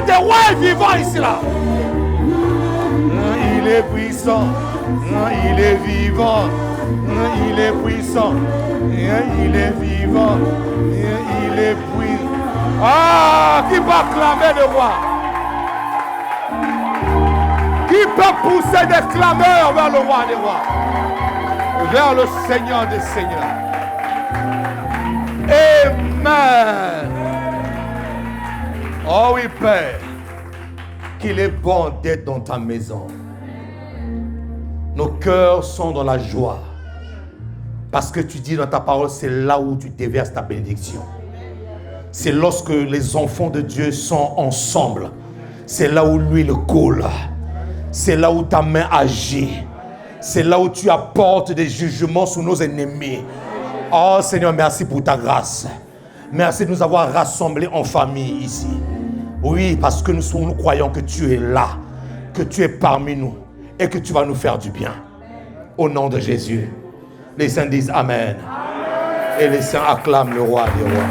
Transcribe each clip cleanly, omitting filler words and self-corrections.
roi des rois est vivant ici là. Il est puissant. Il est vivant. Il est puissant. Il est vivant. Il est puissant. Ah, qui va acclamer le roi? Qui peut pousser des clameurs vers le roi des rois? Vers le Seigneur des seigneurs. Amen. Oh oui, Père, qu'il est bon d'être dans ta maison. Nos cœurs sont dans la joie. Parce que tu dis dans ta parole, c'est là où tu déverses ta bénédiction. C'est lorsque les enfants de Dieu sont ensemble. C'est là où l'huile coule. C'est là où ta main agit. C'est là où tu apportes des jugements sur nos ennemis. Oh Seigneur, merci pour ta grâce. Merci de nous avoir rassemblés en famille ici. Oui, parce que nous croyons que tu es là, que tu es parmi nous et que tu vas nous faire du bien. Au nom de Jésus. Les saints disent Amen. Et les saints acclament le roi des rois.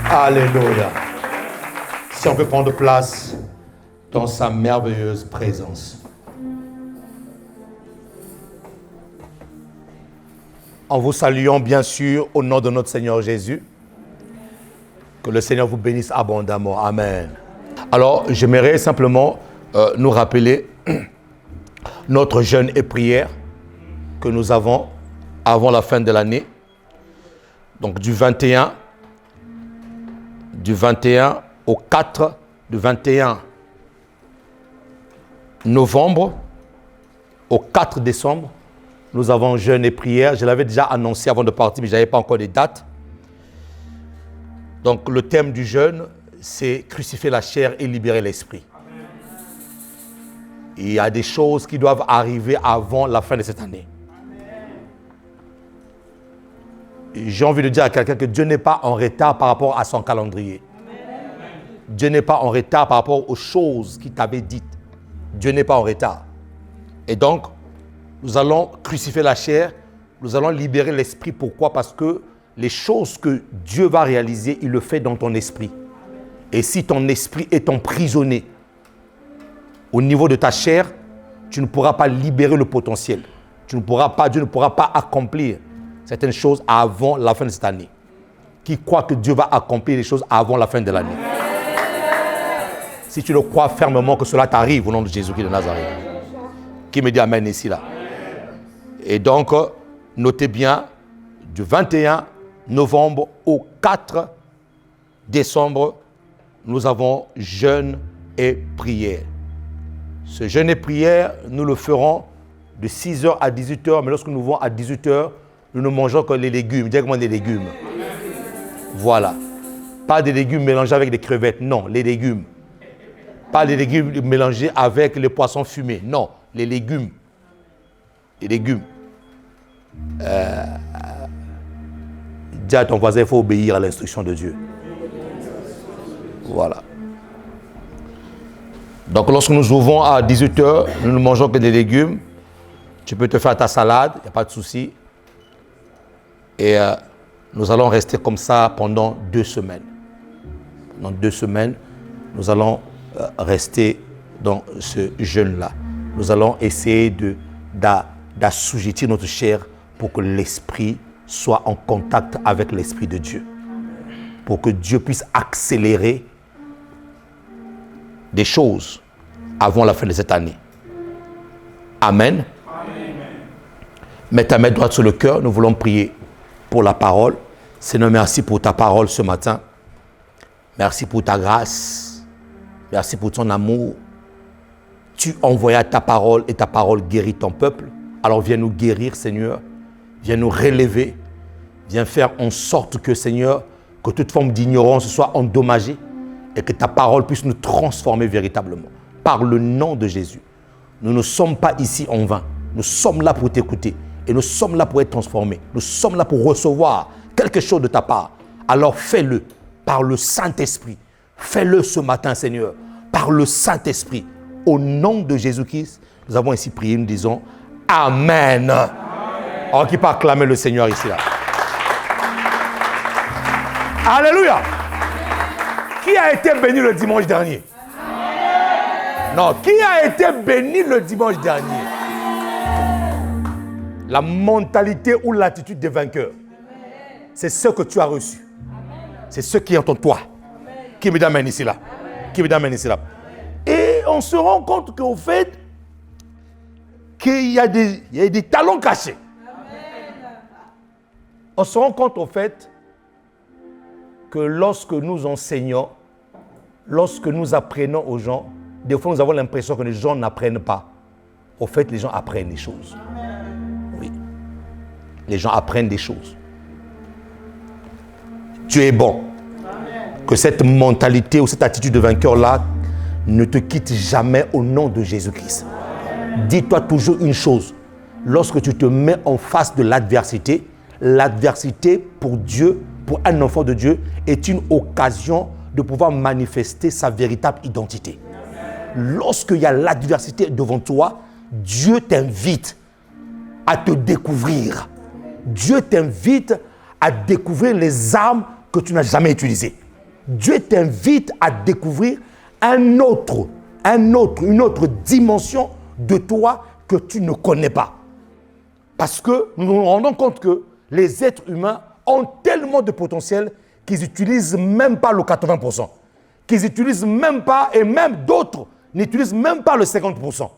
Alléluia. Si on peut prendre place dans sa merveilleuse présence. En vous saluant bien sûr au nom de notre Seigneur Jésus. Que le Seigneur vous bénisse abondamment. Amen. Alors, j'aimerais simplement nous rappeler notre jeûne et prière que nous avons avant la fin de l'année. Donc du 21 au 4, du 21 novembre au 4 décembre, nous avons jeûne et prière. Je l'avais déjà annoncé avant de partir, mais je n'avais pas encore les dates. Donc le thème du jeûne, c'est crucifier la chair et libérer l'esprit. Il y a des choses qui doivent arriver avant la fin de cette année. J'ai envie de dire à quelqu'un que Dieu n'est pas en retard par rapport à son calendrier. Dieu n'est pas en retard par rapport aux choses qu'il t'avait dites. Dieu n'est pas en retard. Et donc, nous allons crucifier la chair, nous allons libérer l'esprit. Pourquoi? Parce que les choses que Dieu va réaliser, il le fait dans ton esprit. Et si ton esprit est emprisonné au niveau de ta chair, tu ne pourras pas libérer le potentiel. Dieu ne pourra pas accomplir certaines choses avant la fin de cette année. Qui croit que Dieu va accomplir les choses avant la fin de l'année? Si tu le crois fermement que cela t'arrive au nom de Jésus-Christ de Nazareth. Qui me dit Amen ici là? Et donc, notez bien, du 21 novembre au 4 décembre, nous avons jeûne et prière. Ce jeûne et prière, nous le ferons de 6h à 18h, mais lorsque nous vont à 18h, nous ne mangeons que les légumes, directement des légumes. Voilà. Pas des légumes mélangés avec des crevettes, non, les légumes. Pas les légumes mélangés avec les poissons fumés, non, les légumes. Les légumes. Dis à ton voisin, il faut obéir à l'instruction de Dieu. Voilà. Donc lorsque nous ouvrons à 18h, nous ne mangeons que des légumes. Tu peux te faire ta salade, il n'y a pas de souci. Et nous allons rester comme ça pendant 2 semaines. Pendant 2 semaines, nous allons rester dans ce jeûne-là. Nous allons essayer d'assujettir notre chair pour que l'esprit soit en contact avec l'esprit de Dieu. Pour que Dieu puisse accélérer des choses avant la fin de cette année. Amen. Amen. Mets ta main droite sur le cœur, nous voulons prier pour la parole. Seigneur, merci pour ta parole ce matin. Merci pour ta grâce. Merci pour ton amour. Tu envoyas ta parole et ta parole guérit ton peuple. Alors viens nous guérir, Seigneur. Viens nous relever. Viens faire en sorte que, Seigneur, que toute forme d'ignorance soit endommagée et que ta parole puisse nous transformer véritablement. Par le nom de Jésus. Nous ne sommes pas ici en vain. Nous sommes là pour t'écouter. Et nous sommes là pour être transformés. Nous sommes là pour recevoir quelque chose de ta part. Alors fais-le par le Saint-Esprit. Fais-le ce matin, Seigneur, par le Saint-Esprit. Au nom de Jésus-Christ, nous avons ainsi prié, nous disons Amen. Amen. Alors, qui peut acclamer le Seigneur ici là? Alléluia. Qui a été béni le dimanche dernier? Non, qui a été béni le dimanche dernier? La mentalité ou l'attitude des vainqueurs. C'est ce que tu as reçu. C'est ce qui est en toi. Qui me amène ici là? Qui me amène ici là? Et on se rend compte qu'au fait, qu'il y a des talents cachés. On se rend compte au fait que lorsque nous enseignons, lorsque nous apprenons aux gens, des fois nous avons l'impression que les gens n'apprennent pas. Au fait, les gens apprennent les choses. Oui. Les gens apprennent des choses. Tu es bon. Que cette mentalité ou cette attitude de vainqueur-là ne te quitte jamais au nom de Jésus-Christ. Dis-toi toujours une chose. Lorsque tu te mets en face de l'adversité, l'adversité pour Dieu, pour un enfant de Dieu, est une occasion de pouvoir manifester sa véritable identité. Lorsqu'il y a l'adversité devant toi, Dieu t'invite à te découvrir. Dieu t'invite à découvrir les armes que tu n'as jamais utilisées. Dieu t'invite à découvrir une autre dimension de toi que tu ne connais pas. Parce que nous nous rendons compte que les êtres humains ont tellement de potentiel qu'ils n'utilisent même pas le 80%. Qu'ils n'utilisent même pas, et même d'autres n'utilisent même pas le 50%.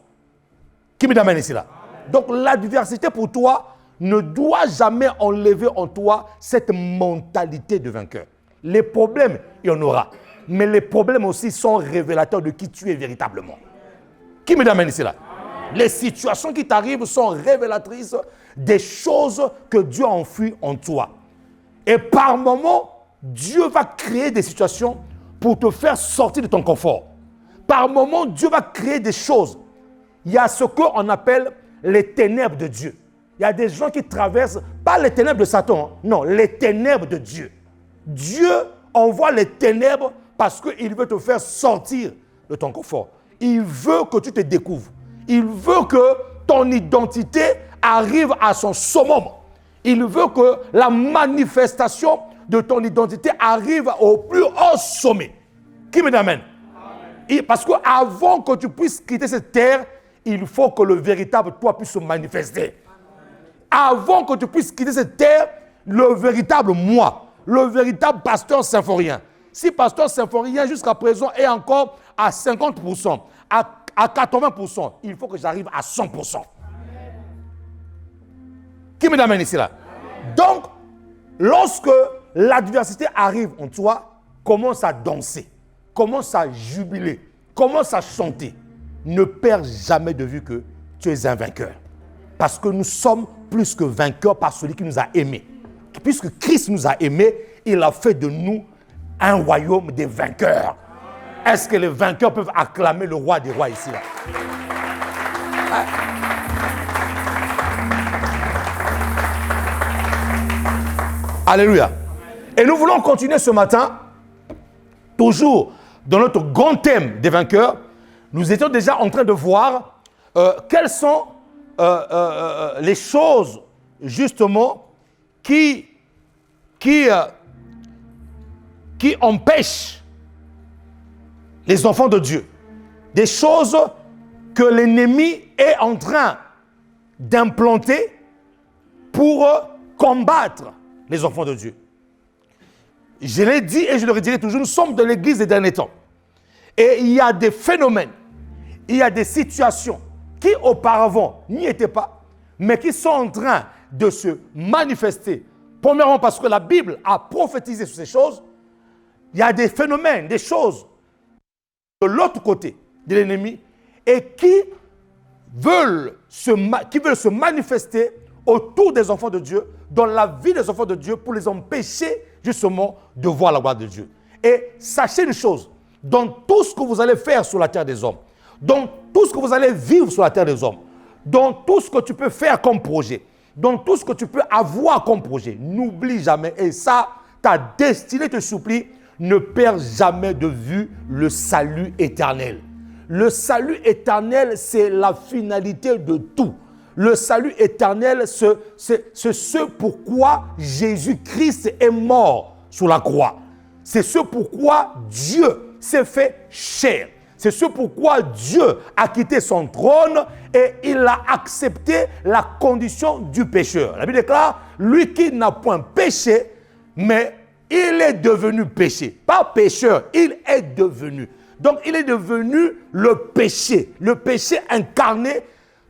Qui me amène ici là? Donc l'adversité pour toi ne doit jamais enlever en toi cette mentalité de vainqueur. Les problèmes, il y en aura. Mais les problèmes aussi sont révélateurs de qui tu es véritablement. Qui me amène ici là? Les situations qui t'arrivent sont révélatrices des choses que Dieu a enfouies en toi. Et par moments, Dieu va créer des situations pour te faire sortir de ton confort. Par moments, Dieu va créer des choses. Il y a ce qu'on appelle les ténèbres de Dieu. Il y a des gens qui traversent, pas les ténèbres de Satan, non, les ténèbres de Dieu. Dieu envoie les ténèbres parce qu'il veut te faire sortir de ton confort. Il veut que tu te découvres. Il veut que ton identité arrive à son summum. Il veut que la manifestation de ton identité arrive au plus haut sommet. Qui me amène? Parce qu'avant que tu puisses quitter cette terre, il faut que le véritable toi puisse se manifester. Avant que tu puisses quitter cette terre, le véritable moi, le véritable pasteur symphorien. Si pasteur symphorien jusqu'à présent est encore à 50%, à 80%, il faut que j'arrive à 100%. Qui me amène ici là? Donc, lorsque l'adversité arrive en toi, commence à danser, commence à jubiler, commence à chanter. Ne perds jamais de vue que tu es un vainqueur. Parce que nous sommes plus que vainqueurs par celui qui nous a aimés. Puisque Christ nous a aimés, il a fait de nous un royaume des vainqueurs. Est-ce que les vainqueurs peuvent acclamer le roi des rois ici là? Hein? Alléluia. Et nous voulons continuer ce matin, toujours dans notre grand thème des vainqueurs. Nous étions déjà en train de voir quelles sont les choses justement qui empêchent les enfants de Dieu. Des choses que l'ennemi est en train d'implanter pour combattre les enfants de Dieu. Je l'ai dit et je le redirai toujours, nous sommes de l'église des derniers temps. Et il y a des phénomènes, il y a des situations qui auparavant n'y étaient pas, mais qui sont en train de se manifester. Premièrement parce que la Bible a prophétisé sur ces choses. Il y a des phénomènes, des choses de l'autre côté de l'ennemi et qui veulent se manifester autour des enfants de Dieu, dans la vie des enfants de Dieu, pour les empêcher justement de voir la gloire de Dieu. Et sachez une chose, dans tout ce que vous allez faire sur la terre des hommes, dans tout ce que vous allez vivre sur la terre des hommes, dans tout ce que tu peux faire comme projet, dans tout ce que tu peux avoir comme projet, n'oublie jamais, et ça, ta destinée te supplie, ne perds jamais de vue le salut éternel. Le salut éternel, c'est la finalité de tout. Le salut éternel, c'est ce pourquoi Jésus-Christ est mort sur la croix. C'est ce pourquoi Dieu s'est fait chair. C'est ce pourquoi Dieu a quitté son trône et il a accepté la condition du pécheur. La Bible déclare, lui qui n'a point péché, mais il est devenu péché. Pas pécheur, il est devenu. Donc il est devenu le péché incarné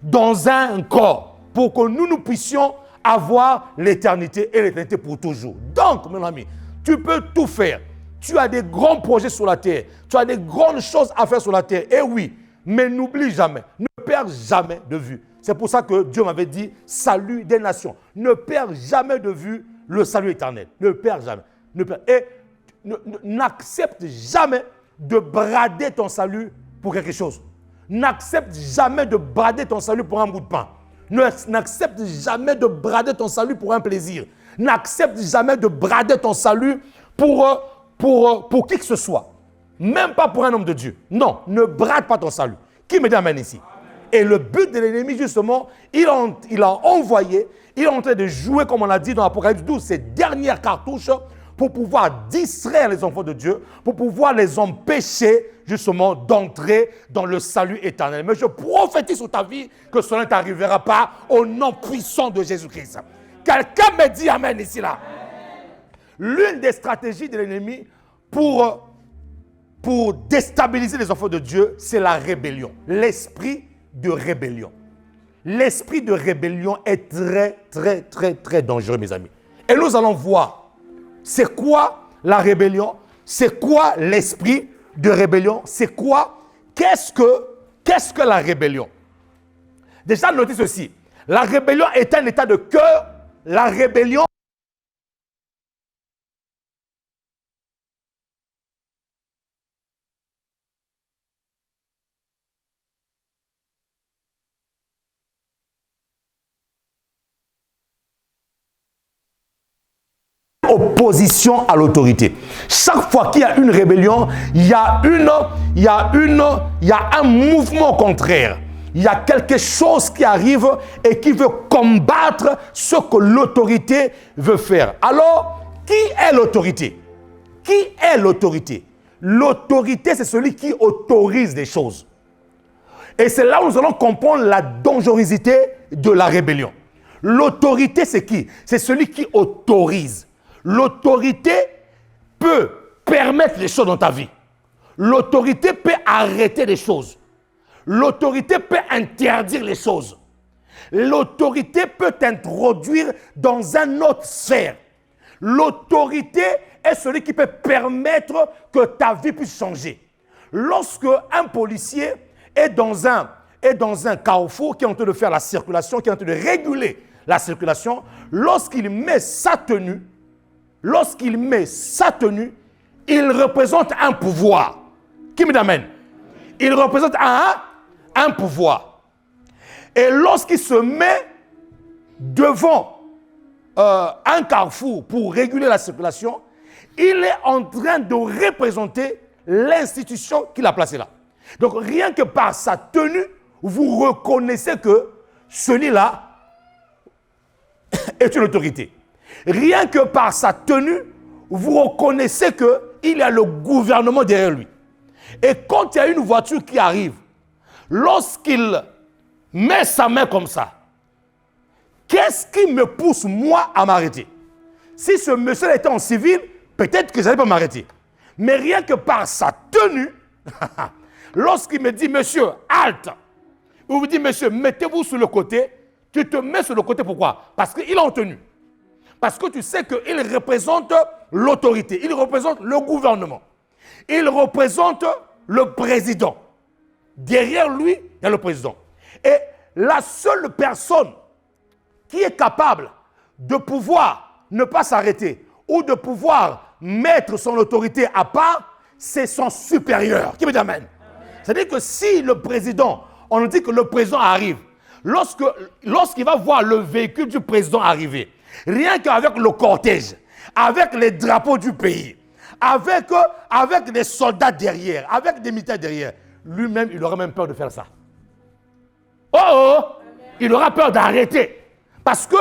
dans un corps pour que nous puissions avoir l'éternité et l'éternité pour toujours. Donc, mon ami, tu peux tout faire. Tu as des grands projets sur la terre. Tu as des grandes choses à faire sur la terre. Et oui, mais n'oublie jamais, ne perds jamais de vue. C'est pour ça que Dieu m'avait dit, salut des nations. Ne perds jamais de vue le salut éternel. Ne perds jamais. Et n'accepte jamais de brader ton salut pour quelque chose. N'accepte jamais de brader ton salut pour un bout de pain. N'accepte jamais de brader ton salut pour un plaisir. N'accepte jamais de brader ton salut pour qui que ce soit. Même pas pour un homme de Dieu. Non, ne brade pas ton salut. Qui me dit amen ici? Et le but de l'ennemi, justement, il a envoyé, il est en train de jouer, comme on l'a dit dans Apocalypse 12, ses dernières cartouches pour pouvoir distraire les enfants de Dieu, pour pouvoir les empêcher, justement, d'entrer dans le salut éternel. Mais je prophétise sur ta vie que cela ne t'arrivera pas au nom puissant de Jésus-Christ. Quelqu'un me dit amen ici, là. L'une des stratégies de l'ennemi pour déstabiliser les enfants de Dieu, c'est la rébellion. L'esprit de rébellion. L'esprit de rébellion est très, très, très, très dangereux, mes amis. Et nous allons voir, c'est quoi la rébellion? C'est quoi l'esprit de rébellion? C'est quoi? Qu'est-ce que la rébellion? Déjà, notez ceci. La rébellion est un état de cœur. La rébellion opposition à l'autorité. Chaque fois qu'il y a une rébellion, il y a un mouvement contraire. Il y a quelque chose qui arrive et qui veut combattre ce que l'autorité veut faire. Alors, qui est l'autorité? Qui est l'autorité? L'autorité, c'est celui qui autorise des choses. Et c'est là où nous allons comprendre la dangerosité de la rébellion. L'autorité, c'est qui? C'est celui qui autorise. L'autorité peut permettre les choses dans ta vie. L'autorité peut arrêter les choses. L'autorité peut interdire les choses. L'autorité peut t'introduire dans une autre sphère. L'autorité est celui qui peut permettre que ta vie puisse changer. Lorsque un policier est dans un carrefour qui est en train de faire la circulation, qui est en train de réguler la circulation, lorsqu'il met sa tenue, il représente un pouvoir. Qui me l'amène? Il représente un pouvoir. Et lorsqu'il se met devant un carrefour pour réguler la circulation, il est en train de représenter l'institution qu'il a placée là. Donc rien que par sa tenue, vous reconnaissez que celui-là est une autorité. Rien que par sa tenue, vous reconnaissez qu'il y a le gouvernement derrière lui. Et quand il y a une voiture qui arrive, lorsqu'il met sa main comme ça, qu'est-ce qui me pousse moi à m'arrêter? Si ce monsieur était en civil, peut-être que je n'allais pas m'arrêter. Mais rien que par sa tenue, lorsqu'il me dit, monsieur, halte, ou vous dit, monsieur, mettez-vous sur le côté, tu te mets sur le côté, pourquoi? Parce qu'il est en tenue. Parce que tu sais qu'il représente l'autorité, il représente le gouvernement, il représente le président. Derrière lui, il y a le président. Et la seule personne qui est capable de pouvoir ne pas s'arrêter ou de pouvoir mettre son autorité à part, c'est son supérieur. Qui me dit amen? C'est-à-dire que si le président, on nous dit que le président arrive, lorsqu'il va voir le véhicule du président arriver, rien qu'avec le cortège, avec les drapeaux du pays, avec des soldats derrière, avec des militaires derrière, lui-même, il aura même peur de faire ça. Il aura peur d'arrêter. Parce que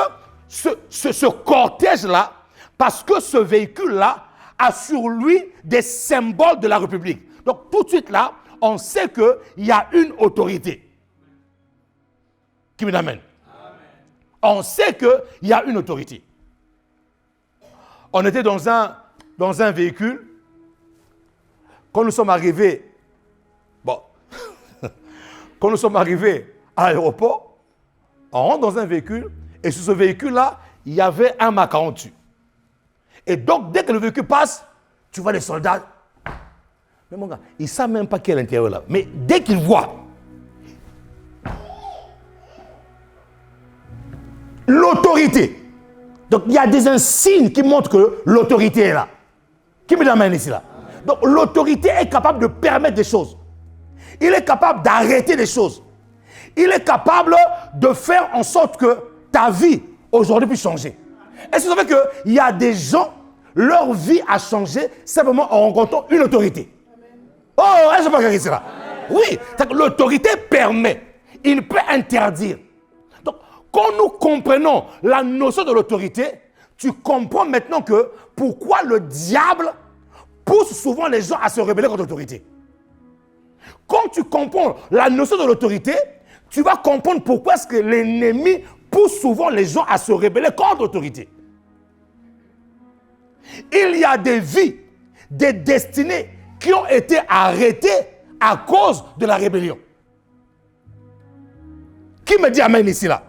ce cortège-là, parce que ce véhicule-là a sur lui des symboles de la République. Donc tout de suite là, on sait qu'il y a une autorité. Qui me l'amène? On sait qu'il y a une autorité. On était dans un véhicule. Quand nous sommes arrivés, quand nous sommes arrivés à l'aéroport, on rentre dans un véhicule et sur ce véhicule-là, il y avait un Macaron dessus. Et donc, dès que le véhicule passe, tu vois les soldats. Mais mon gars, ils ne savent même pas qu'il y a à l'intérieur là. Mais dès qu'ils voient l'autorité, donc il y a des insignes qui montrent que l'autorité est là. Qui me l'amène ici là? Donc l'autorité est capable de permettre des choses. Il est capable d'arrêter des choses. Il est capable de faire en sorte que ta vie aujourd'hui puisse changer. Est-ce que vous savez qu'il y a des gens, leur vie a changé simplement en rencontrant une autorité? Oh, est-ce que vous voyez cela? Oui, l'autorité permet. Il peut interdire. Donc, quand nous comprenons la notion de l'autorité, tu comprends maintenant que pourquoi le diable pousse souvent les gens à se rebeller contre l'autorité. Quand tu comprends la notion de l'autorité, tu vas comprendre pourquoi est-ce que l'ennemi pousse souvent les gens à se rebeller contre l'autorité. Il y a des vies, des destinées qui ont été arrêtées à cause de la rébellion. Qui me dit amen ici là?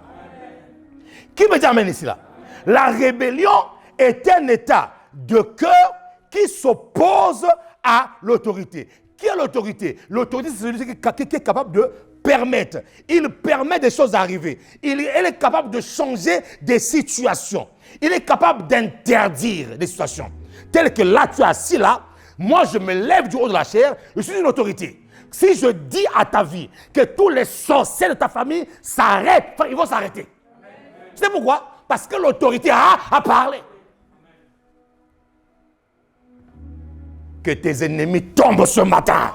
Qui me dit amen ici là? La rébellion est un état de cœur qui s'oppose à l'autorité. Qui est l'autorité? L'autorité, c'est celui qui est capable de permettre. Il permet des choses d'arriver. Il est capable de changer des situations. Il est capable d'interdire des situations. Telles que là, tu es assis là, moi je me lève du haut de la chair, je suis une autorité. Si je dis à ta vie que tous les sorciers de ta famille s'arrêtent, ils vont s'arrêter. Tu sais pourquoi? Parce que l'autorité a parlé. Que tes ennemis tombent ce matin.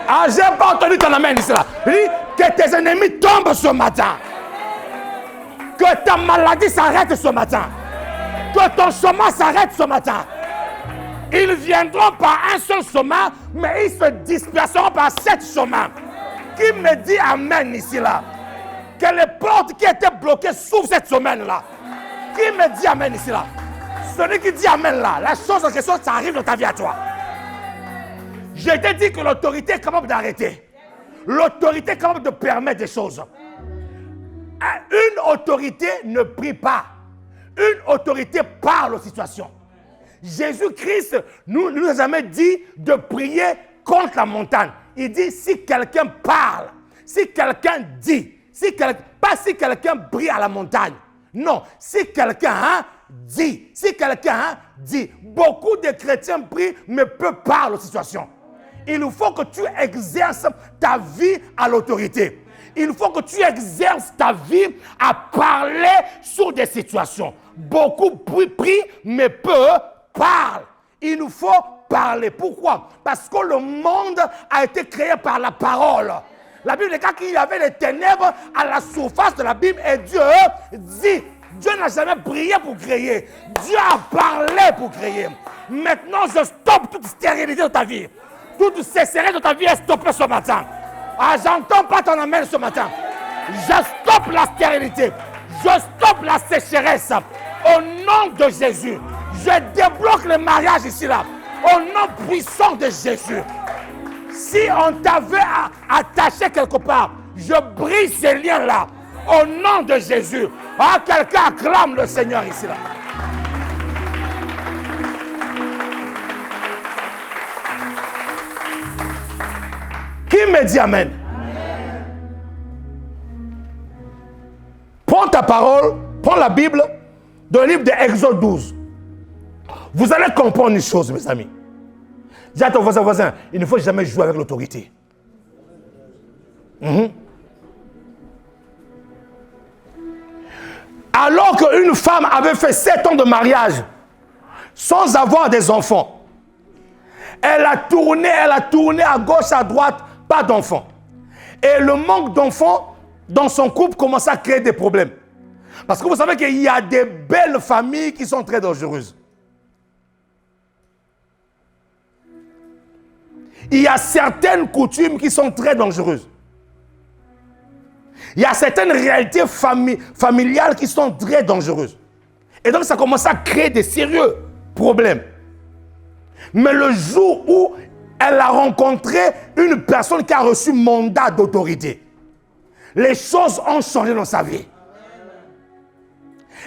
Ah, j'ai pas entendu ton amen ici là. Je dis que tes ennemis tombent ce matin. Que ta maladie s'arrête ce matin. Que ton chemin s'arrête ce matin. Ils viendront par un seul chemin, mais ils se disperseront par 7 chemins. Qui me dit amen ici là? Que les portes qui étaient bloquées s'ouvrent cette semaine-là. Qui me dit amen ici là? Celui qui dit amen là, la chose en question, ça arrive dans ta vie à toi. Je t'ai dit que l'autorité est capable d'arrêter. L'autorité est capable de permettre des choses. Une autorité ne prie pas. Une autorité parle aux situations. Jésus-Christ nous a jamais dit de prier contre la montagne. Il dit si quelqu'un parle, si quelqu'un dit, pas si quelqu'un brille à la montagne. Non, si quelqu'un dit, dit. Beaucoup de chrétiens prient, mais peu parlent aux situations. Il faut que tu exerces ta vie à l'autorité. Il faut que tu exerces ta vie à parler sur des situations. Beaucoup prient, mais peu parlent. Il nous faut parler. Pourquoi? Parce que le monde a été créé par la parole. La Bible dit qu'il y avait les ténèbres à la surface de la Bible et Dieu dit. Dieu n'a jamais prié pour créer. Dieu a parlé pour créer. Maintenant, je stoppe toute stérilité de ta vie. Toute sécheresse de ta vie est stoppée ce matin. Ah, j'entends pas ton amen ce matin. Je stoppe la stérilité. Je stoppe la sécheresse. Au nom de Jésus. Je débloque le mariage ici là. Au nom puissant de Jésus. Si on t'avait attaché quelque part, je brise ces liens là. Au nom de Jésus. Ah, quelqu'un acclame le Seigneur ici là. Qui me dit amen? Prends ta parole, prends la Bible, dans le livre d'Exode 12. Vous allez comprendre une chose, mes amis. Dis à ton voisin, il ne faut jamais jouer avec l'autorité. Alors qu'une femme avait fait 7 ans de mariage sans avoir des enfants, elle a tourné à gauche, à droite, pas d'enfants. Et le manque d'enfants dans son couple commençait à créer des problèmes. Parce que vous savez qu'il y a des belles familles qui sont très dangereuses. il y a certaines coutumes qui sont très dangereuses. Il y a certaines réalités familiales qui sont très dangereuses. Et donc, ça commence à créer des sérieux problèmes. Mais le jour où elle a rencontré une personne qui a reçu mandat d'autorité, les choses ont changé dans sa vie.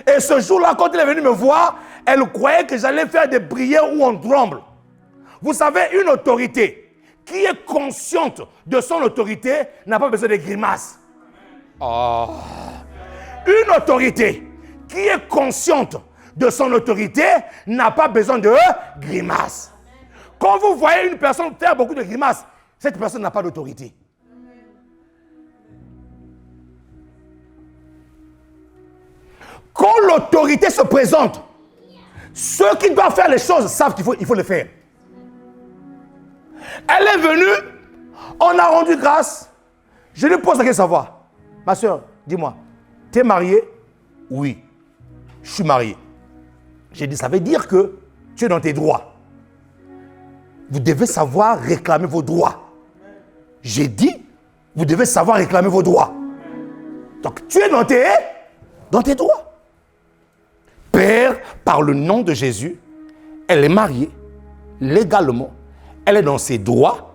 Et ce jour-là, quand elle est venue me voir, elle croyait que j'allais faire des prières où on tremble. Vous savez, une autorité qui est consciente de son autorité n'a pas besoin de grimaces. Oh. Une autorité qui est consciente de son autorité n'a pas besoin de grimaces. Quand vous voyez une personne faire beaucoup de grimaces, cette personne n'a pas d'autorité. Quand l'autorité se présente, ceux qui doivent faire les choses savent qu'il faut le faire. Elle est venue, on a rendu grâce. Je lui pose la question de savoir. Ma soeur, dis-moi, tu es mariée? Oui, je suis marié. J'ai dit, ça veut dire que tu es dans tes droits. Vous devez savoir réclamer vos droits. J'ai dit, vous devez savoir réclamer vos droits. Donc, tu es dans tes droits. Père, par le nom de Jésus, elle est mariée, légalement, elle est dans ses droits.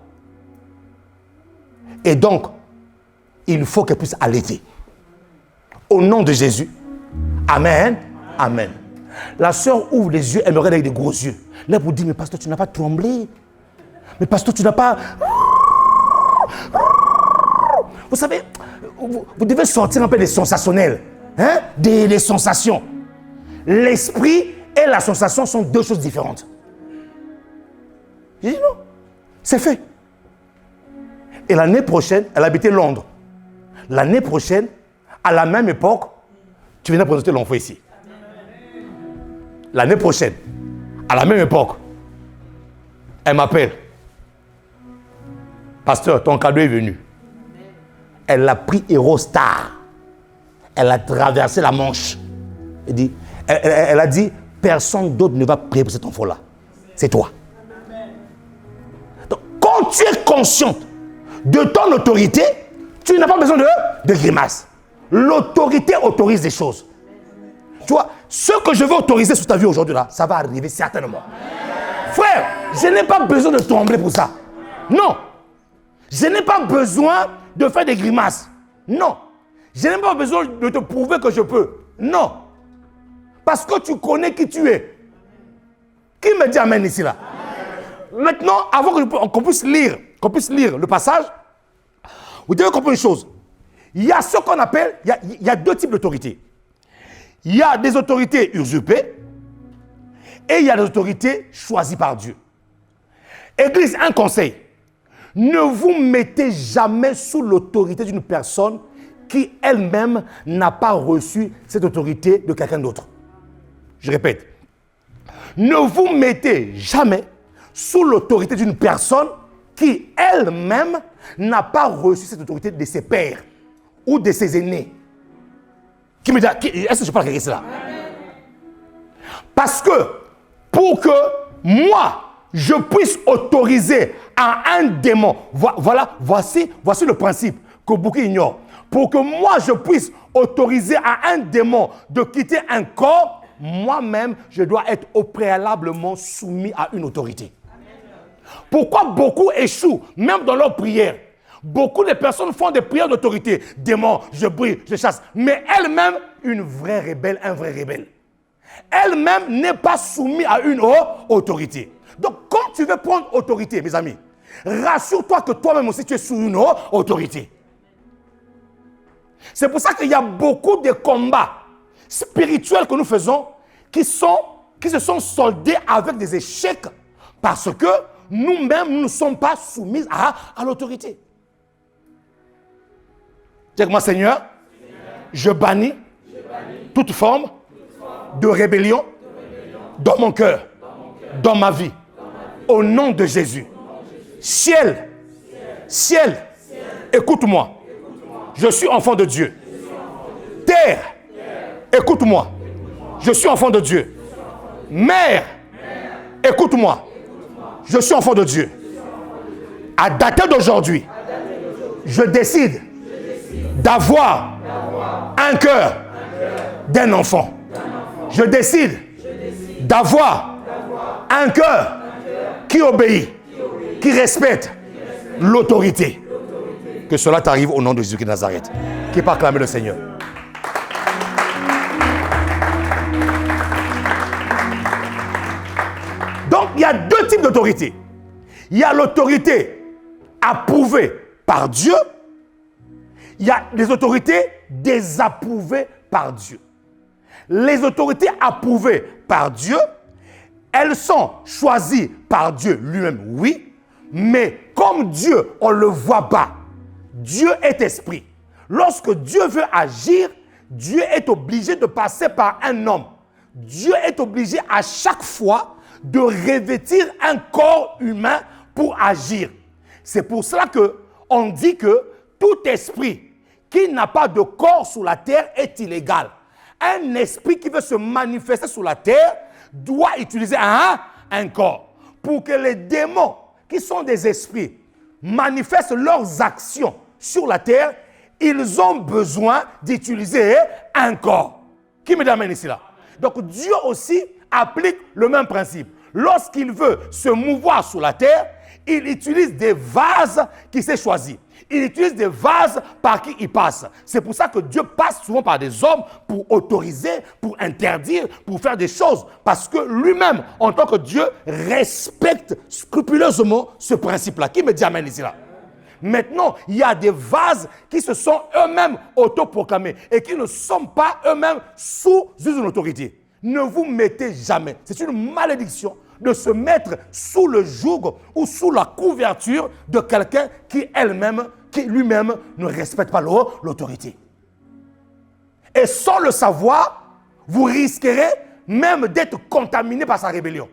Et donc, il faut qu'elle puisse allaiter. Au nom de Jésus. Amen. Amen. La sœur ouvre les yeux, elle me regarde avec des gros yeux. Là, vous dites, mais pasteur, tu n'as pas tremblé. Mais pasteur, tu n'as pas... Vous savez, vous devez sortir un peu des sensationnels. Hein? Des sensations. L'esprit et la sensation sont deux choses différentes. J'ai dit non. C'est fait. Et l'année prochaine, elle habitait Londres. L'année prochaine, à la même époque, tu viens présenter l'enfant ici. L'année prochaine, à la même époque, elle m'appelle. Pasteur, ton cadeau est venu. Elle a pris Eurostar. Elle a traversé la Manche. Elle a dit, personne d'autre ne va prier pour cet enfant-là. C'est toi. Donc, quand tu es consciente de ton autorité, tu n'as pas besoin de grimaces. L'autorité autorise des choses. Tu vois, ce que je veux autoriser sur ta vie aujourd'hui, là, ça va arriver certainement. Frère, je n'ai pas besoin de trembler pour ça. Non. Je n'ai pas besoin de faire des grimaces. Non. Je n'ai pas besoin de te prouver que je peux. Non. Parce que tu connais qui tu es. Qui me dit amen ici, là? Maintenant, avant qu'on puisse lire le passage, vous devez comprendre une chose. Il y a ce qu'on appelle, il y a deux types d'autorités. Il y a des autorités usurpées et il y a des autorités choisies par Dieu. Église, un conseil. Ne vous mettez jamais sous l'autorité d'une personne qui elle-même n'a pas reçu cette autorité de quelqu'un d'autre. Je répète. Ne vous mettez jamais sous l'autorité d'une personne qui elle-même n'a pas reçu cette autorité de ses pères ou de ses aînés. Qui me dit, est-ce que je parle avec cela? Parce que pour que moi, je puisse autoriser à un démon, voici le principe que beaucoup ignorent. Pour que moi, je puisse autoriser à un démon de quitter un corps, moi-même, je dois être au préalablement soumis à une autorité. Pourquoi beaucoup échouent, même dans leurs prières? Beaucoup de personnes font des prières d'autorité. Démon, je brille, je chasse. Mais elle-même, une vraie rebelle, un vrai rebelle. Elle-même n'est pas soumise à une autorité. Donc, quand tu veux prendre autorité, mes amis, rassure-toi que toi-même aussi, tu es sous une autorité. C'est pour ça qu'il y a beaucoup de combats spirituels que nous faisons qui se sont soldés avec des échecs parce que nous-mêmes, nous ne sommes pas soumis à l'autorité. Dis-moi, Seigneur, je bannis toute forme de rébellion dans mon cœur, dans ma vie, au nom de Jésus. Ciel, écoute-moi. Je suis enfant de Dieu. Terre, écoute-moi. Je suis enfant de Dieu. Mère, écoute-moi. Je suis enfant de Dieu. À dater d'aujourd'hui, je décide d'avoir un cœur d'un enfant. Je décide d'avoir un cœur qui obéit, qui respecte l'autorité. Que cela t'arrive au nom de Jésus de Nazareth. Qui peut acclamer le Seigneur. Donc, il y a deux types d'autorité. Il y a l'autorité approuvée par Dieu. Il y a les autorités désapprouvées par Dieu. Les autorités approuvées par Dieu, elles sont choisies par Dieu lui-même, oui. Mais comme Dieu, on ne le voit pas. Dieu est esprit. Lorsque Dieu veut agir, Dieu est obligé de passer par un homme. Dieu est obligé à chaque fois de revêtir un corps humain pour agir. C'est pour cela qu'on dit que tout esprit qui n'a pas de corps sur la terre est illégal. Un esprit qui veut se manifester sur la terre doit utiliser un corps. Pour que les démons, qui sont des esprits, manifestent leurs actions sur la terre, ils ont besoin d'utiliser un corps. Qui me amène ici là? Donc Dieu aussi applique le même principe. Lorsqu'il veut se mouvoir sur la terre, il utilise des vases qu'il s'est choisis. Il utilise des vases par qui il passe. C'est pour ça que Dieu passe souvent par des hommes pour autoriser, pour interdire, pour faire des choses. Parce que lui-même, en tant que Dieu, respecte scrupuleusement ce principe-là. Qui me dit amen ici là? Maintenant, il y a des vases qui se sont eux-mêmes autoproclamés et qui ne sont pas eux-mêmes sous une autorité. Ne vous mettez jamais. C'est une malédiction de se mettre sous le joug ou sous la couverture de quelqu'un qui lui-même ne respecte pas l'autorité. Et sans le savoir, vous risquerez même d'être contaminé par sa rébellion.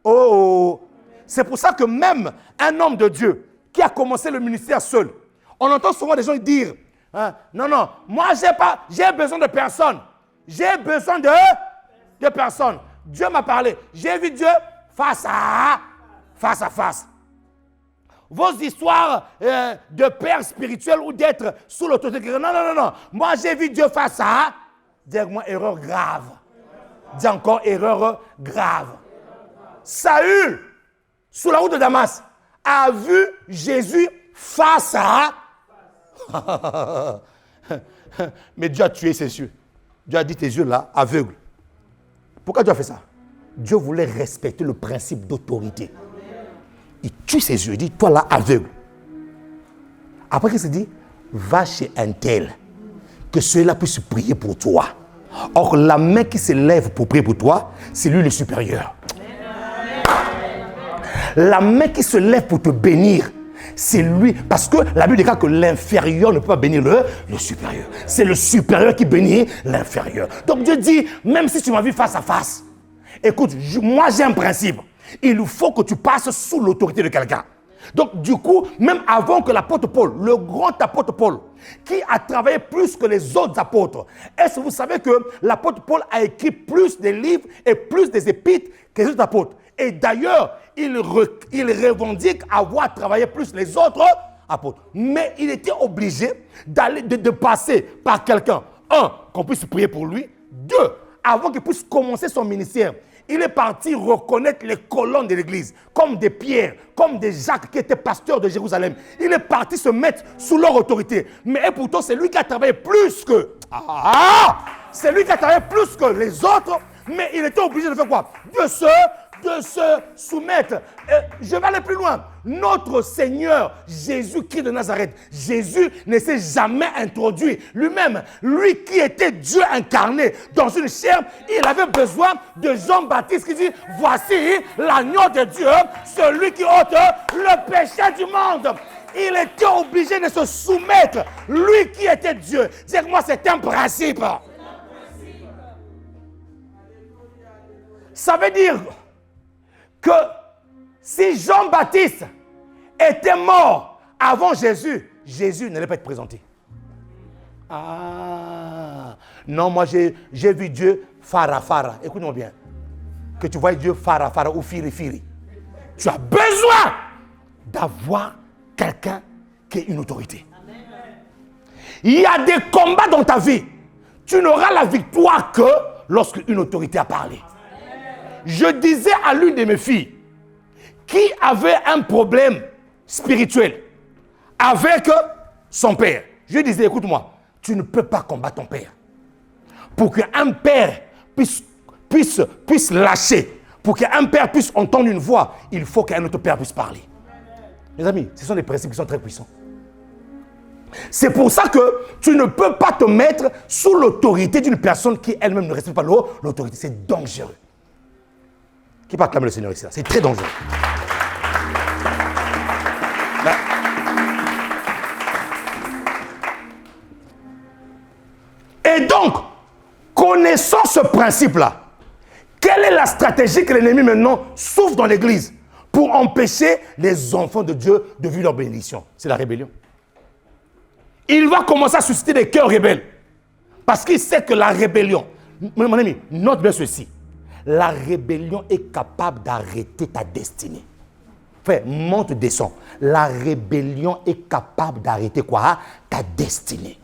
Oh! C'est pour ça que même un homme de Dieu qui a commencé le ministère seul, on entend souvent des gens dire non, moi j'ai besoin de personne. J'ai besoin de personne. Dieu m'a parlé. J'ai vu Dieu face à face. Vos histoires de père spirituel ou d'être sous l'autorité. Non. Moi, j'ai vu Dieu face à... Dis-moi, erreur grave. Dis encore, erreur grave. Saül, sous la route de Damas, a vu Jésus face à... Mais Dieu a tué ses yeux. Dieu a dit tes yeux là, aveugles. Pourquoi Dieu a fait ça? Dieu voulait respecter le principe d'autorité. Il tue ses yeux, il dit, toi là, aveugle. Après, qu'est-ce qu'il dit? Va chez un tel, que celui-là puisse prier pour toi. Or, la main qui se lève pour prier pour toi, c'est lui le supérieur. La main qui se lève pour te bénir, c'est lui. Parce que la Bible déclare que l'inférieur ne peut pas bénir le supérieur. C'est le supérieur qui bénit l'inférieur. Donc Dieu dit, même si tu m'as vu face à face, écoute, moi j'ai un principe. Il faut que tu passes sous l'autorité de quelqu'un. Donc du coup, même avant que l'apôtre Paul, le grand apôtre Paul, qui a travaillé plus que les autres apôtres, est-ce que vous savez que l'apôtre Paul a écrit plus de livres et plus des épîtres que les autres apôtres? Et d'ailleurs, il revendique avoir travaillé plus les autres apôtres. Mais il était obligé de passer par quelqu'un. Un, qu'on puisse prier pour lui. Deux, avant qu'il puisse commencer son ministère, il est parti reconnaître les colonnes de l'église, comme des Pierre, comme des Jacques qui étaient pasteurs de Jérusalem. Il est parti se mettre sous leur autorité. Mais pourtant, c'est lui qui a travaillé plus que... c'est lui qui a travaillé plus que les autres, mais il était obligé de faire quoi? De se soumettre. Je vais aller plus loin. Notre Seigneur Jésus-Christ de Nazareth, Jésus ne s'est jamais introduit lui-même. Lui qui était Dieu incarné dans une chair, il avait besoin de Jean-Baptiste qui dit, voici l'agneau de Dieu, celui qui ôte le péché du monde. Il était obligé de se soumettre. Lui qui était Dieu. Dis-moi, c'est un principe. Ça veut dire que si Jean-Baptiste était mort avant Jésus, Jésus n'allait pas être présenté. Non, moi j'ai vu Dieu fara. Écoute-moi bien. Que tu vois Dieu fara ou firi. Tu as besoin d'avoir quelqu'un qui est une autorité. Il y a des combats dans ta vie. Tu n'auras la victoire que lorsque une autorité a parlé. Je disais à l'une de mes filles qui avait un problème spirituel avec son père. Je lui disais, écoute-moi, tu ne peux pas combattre ton père. Pour qu'un père puisse lâcher, pour qu'un père puisse entendre une voix, il faut qu'un autre père puisse parler. Mes amis, ce sont des principes qui sont très puissants. C'est pour ça que tu ne peux pas te mettre sous l'autorité d'une personne qui elle-même ne respecte pas l'autorité. C'est dangereux. Qui peut acclamer le Seigneur ici? C'est très dangereux. Et donc, connaissant ce principe-là, quelle est la stratégie que l'ennemi maintenant souffle dans l'église pour empêcher les enfants de Dieu de vivre leur bénédiction? C'est la rébellion. Il va commencer à susciter des cœurs rebelles. Parce qu'il sait que la rébellion, mon ami, note bien ceci, la rébellion est capable d'arrêter ta destinée. Frère, monte, descend. La rébellion est capable d'arrêter quoi? Ta destinée.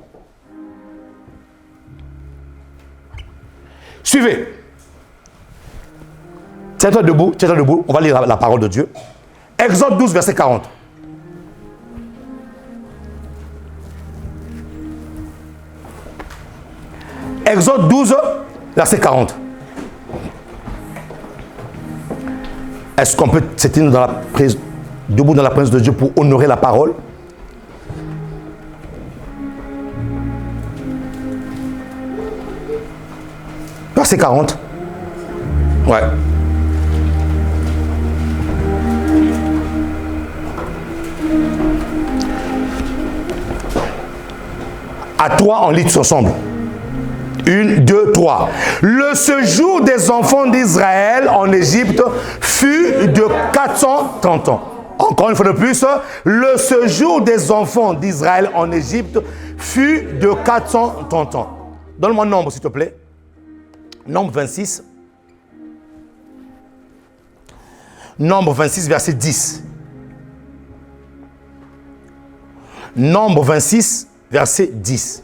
Suivez. Tiens-toi debout, on va lire la parole de Dieu. Exode 12, verset 40. Exode 12, verset 40. Est-ce qu'on peut s'éteindre debout dans la présence de Dieu pour honorer la parole? Verset 40. Ouais. À toi, on lit tous ensemble. 1, 2, 3. Le séjour des enfants d'Israël en Égypte fut de 430 ans. Encore une fois de plus, le séjour des enfants d'Israël en Égypte fut de 430 ans. Donne-moi un nombre, s'il te plaît. Nombre 26. Nombre 26, verset 10. Nombre 26, verset 10.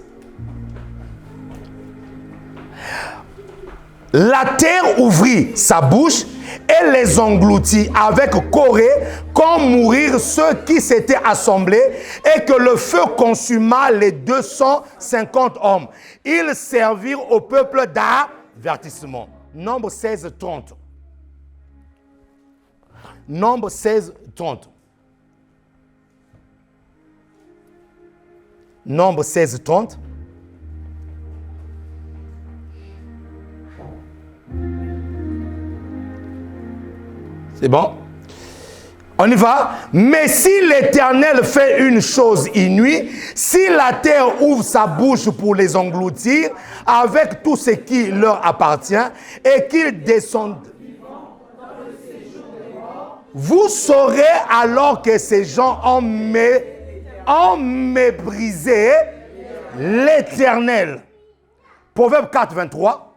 La terre ouvrit sa bouche et les engloutit avec Corée, comme mourir ceux qui s'étaient assemblés, et que le feu consuma les 250 hommes. Ils servirent au peuple d'avertissement. Nombre 16, 30. Nombre 16, 30. Nombre 16, 30. C'est bon? On y va. Mais si l'Éternel fait une chose inouïe, si la terre ouvre sa bouche pour les engloutir, avec tout ce qui leur appartient, et qu'ils descendent, vous saurez alors que ces gens ont méprisé l'Éternel. Proverbe 4, 23.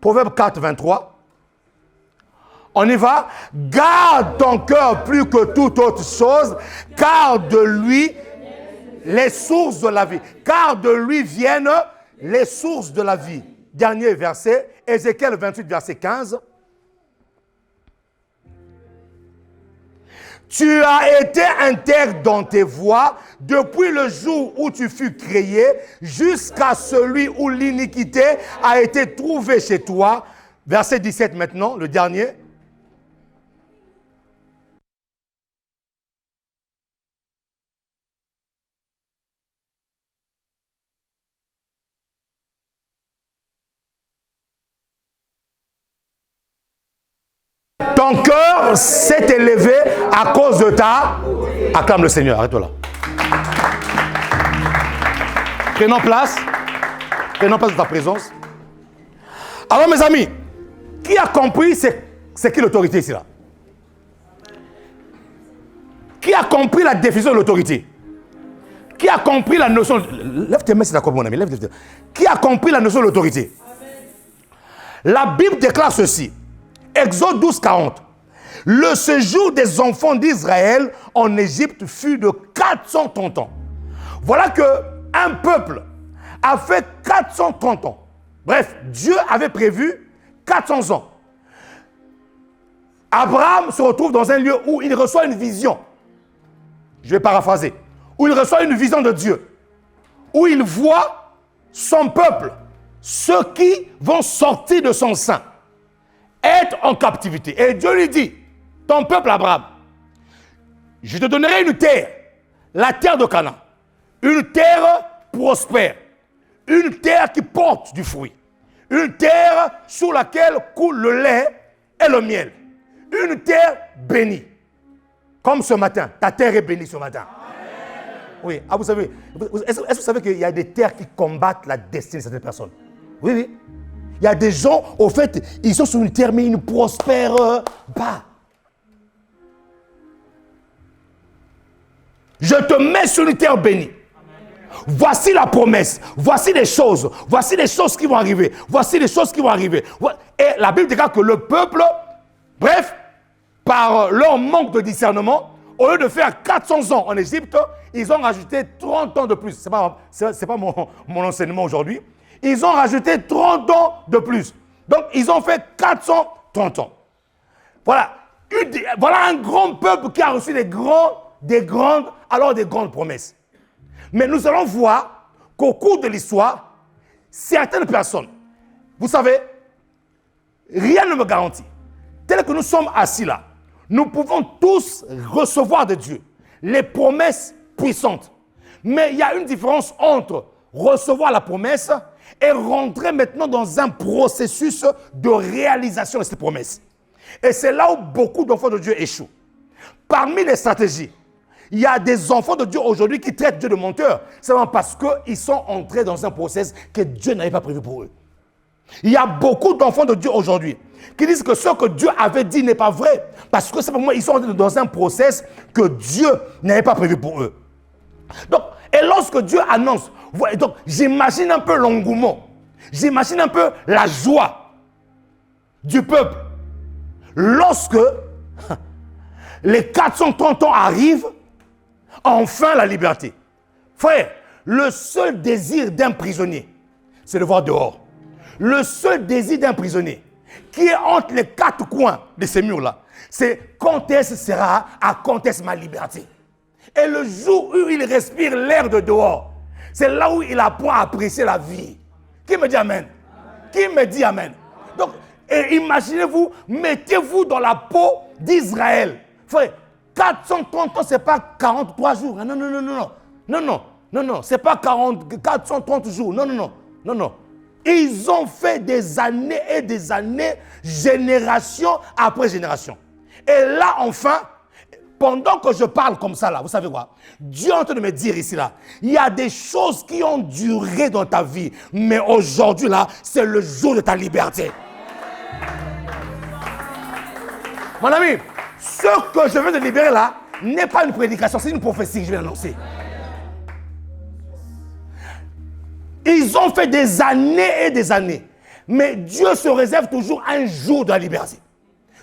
Proverbe 4, 23. On y va. Garde ton cœur plus que toute autre chose, car de lui les sources de la vie. Car de lui viennent les sources de la vie. Dernier verset, Ézéchiel 28, verset 15. Tu as été intègre dans tes voies depuis le jour où tu fus créé jusqu'à celui où l'iniquité a été trouvée chez toi. Verset 17 maintenant, le dernier. Ton cœur s'est élevé à cause de ta... Acclame le Seigneur, arrête-toi là. Prenons place. Prenons place de ta présence. Alors mes amis, qui a compris c'est qui l'autorité ici là? Qui a compris la définition de l'autorité? Qui a compris la notion... Lève tes mains si tu as compris mon ami. Lève tes mains. Qui a compris la notion de l'autorité? La Bible déclare ceci. Exode 12, 40. Le séjour des enfants d'Israël en Égypte fut de 430 ans. Voilà qu'un peuple a fait 430 ans. Bref, Dieu avait prévu 400 ans. Abraham se retrouve dans un lieu où il reçoit une vision. Je vais paraphraser. Où il reçoit une vision de Dieu. Où il voit son peuple, ceux qui vont sortir de son sein, être en captivité. Et Dieu lui dit, ton peuple Abraham, je te donnerai une terre, la terre de Canaan. Une terre prospère. Une terre qui porte du fruit. Une terre sur laquelle coule le lait et le miel. Une terre bénie. Comme ce matin, ta terre est bénie ce matin. Amen. Oui, ah, vous savez, est-ce que vous savez qu'il y a des terres qui combattent la destinée de certaines personnes? Oui, oui. Il y a des gens, au fait, ils sont sur une terre, mais ils ne prospèrent pas. Je te mets sur une terre bénie. Voici la promesse. Voici les choses. Voici les choses qui vont arriver. Voici les choses qui vont arriver. Et la Bible déclare que le peuple, bref, par leur manque de discernement, au lieu de faire 400 ans en Égypte, ils ont rajouté 30 ans de plus. Ce n'est pas mon enseignement aujourd'hui. Ils ont rajouté 30 ans de plus. Donc, ils ont fait 430 ans. Voilà. Voilà un grand peuple qui a reçu des grandes promesses. Mais nous allons voir qu'au cours de l'histoire, certaines personnes, vous savez, rien ne me garantit. Tel que nous sommes assis là, nous pouvons tous recevoir de Dieu les promesses puissantes. Mais il y a une différence entre recevoir la promesse et rentrer maintenant dans un processus de réalisation de cette promesse. Et c'est là où beaucoup d'enfants de Dieu échouent. Parmi les stratégies, il y a des enfants de Dieu aujourd'hui qui traitent Dieu de menteur. C'est vraiment parce qu'ils sont entrés dans un processus que Dieu n'avait pas prévu pour eux. Il y a beaucoup d'enfants de Dieu aujourd'hui qui disent que ce que Dieu avait dit n'est pas vrai. Parce que simplement, ils sont entrés dans un processus que Dieu n'avait pas prévu pour eux. Donc, et lorsque Dieu annonce, donc j'imagine un peu l'engouement. J'imagine un peu la joie du peuple. Lorsque les 430 ans arrivent, enfin la liberté. Frère, le seul désir d'un prisonnier, c'est de voir dehors. Le seul désir d'un prisonnier qui est entre les quatre coins de ces murs-là, c'est quand est-ce sera, à quand est-ce ma liberté. Et le jour où il respire l'air de dehors, c'est là où il apprend à apprécier la vie. Qui me dit amen? Qui me dit amen? Donc, et imaginez-vous, mettez-vous dans la peau d'Israël. Frère, 430 ans, ce n'est pas 43 jours. Non, non, non, non, non. Non, non, non, non. Ce n'est pas 430 jours. Non, non, non. Non, non. Ils ont fait des années et des années, génération après génération. Et là, enfin, pendant que je parle comme ça, là, vous savez quoi? Dieu est en train de me dire ici, là, il y a des choses qui ont duré dans ta vie. Mais aujourd'hui, là, c'est le jour de ta liberté. Mon ami, ce que je veux te libérer là n'est pas une prédication, c'est une prophétie que je vais annoncer. Ils ont fait des années et des années. Mais Dieu se réserve toujours un jour de la liberté.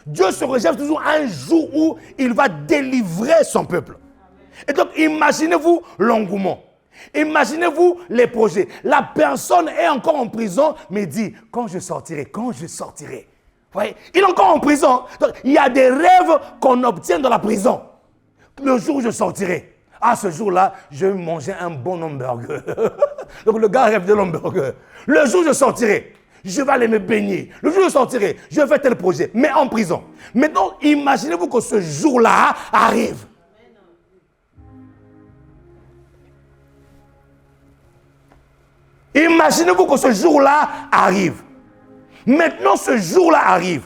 Dieu se réserve toujours un jour où il va délivrer son peuple. Et donc, imaginez-vous l'engouement. Imaginez-vous les projets. La personne est encore en prison, mais dit, quand je sortirai, quand je sortirai. Voyez, il est encore en prison. Donc, il y a des rêves qu'on obtient dans la prison. Le jour où je sortirai. Ah, ce jour-là, je vais manger un bon hamburger. Donc, le gars rêve de l'hamburger. Le jour où je sortirai, je vais aller me baigner. Le jour où je sortirai, je vais faire tel projet, mais en prison. Maintenant, imaginez-vous que ce jour-là arrive. Imaginez-vous que ce jour-là arrive. Maintenant, ce jour-là arrive.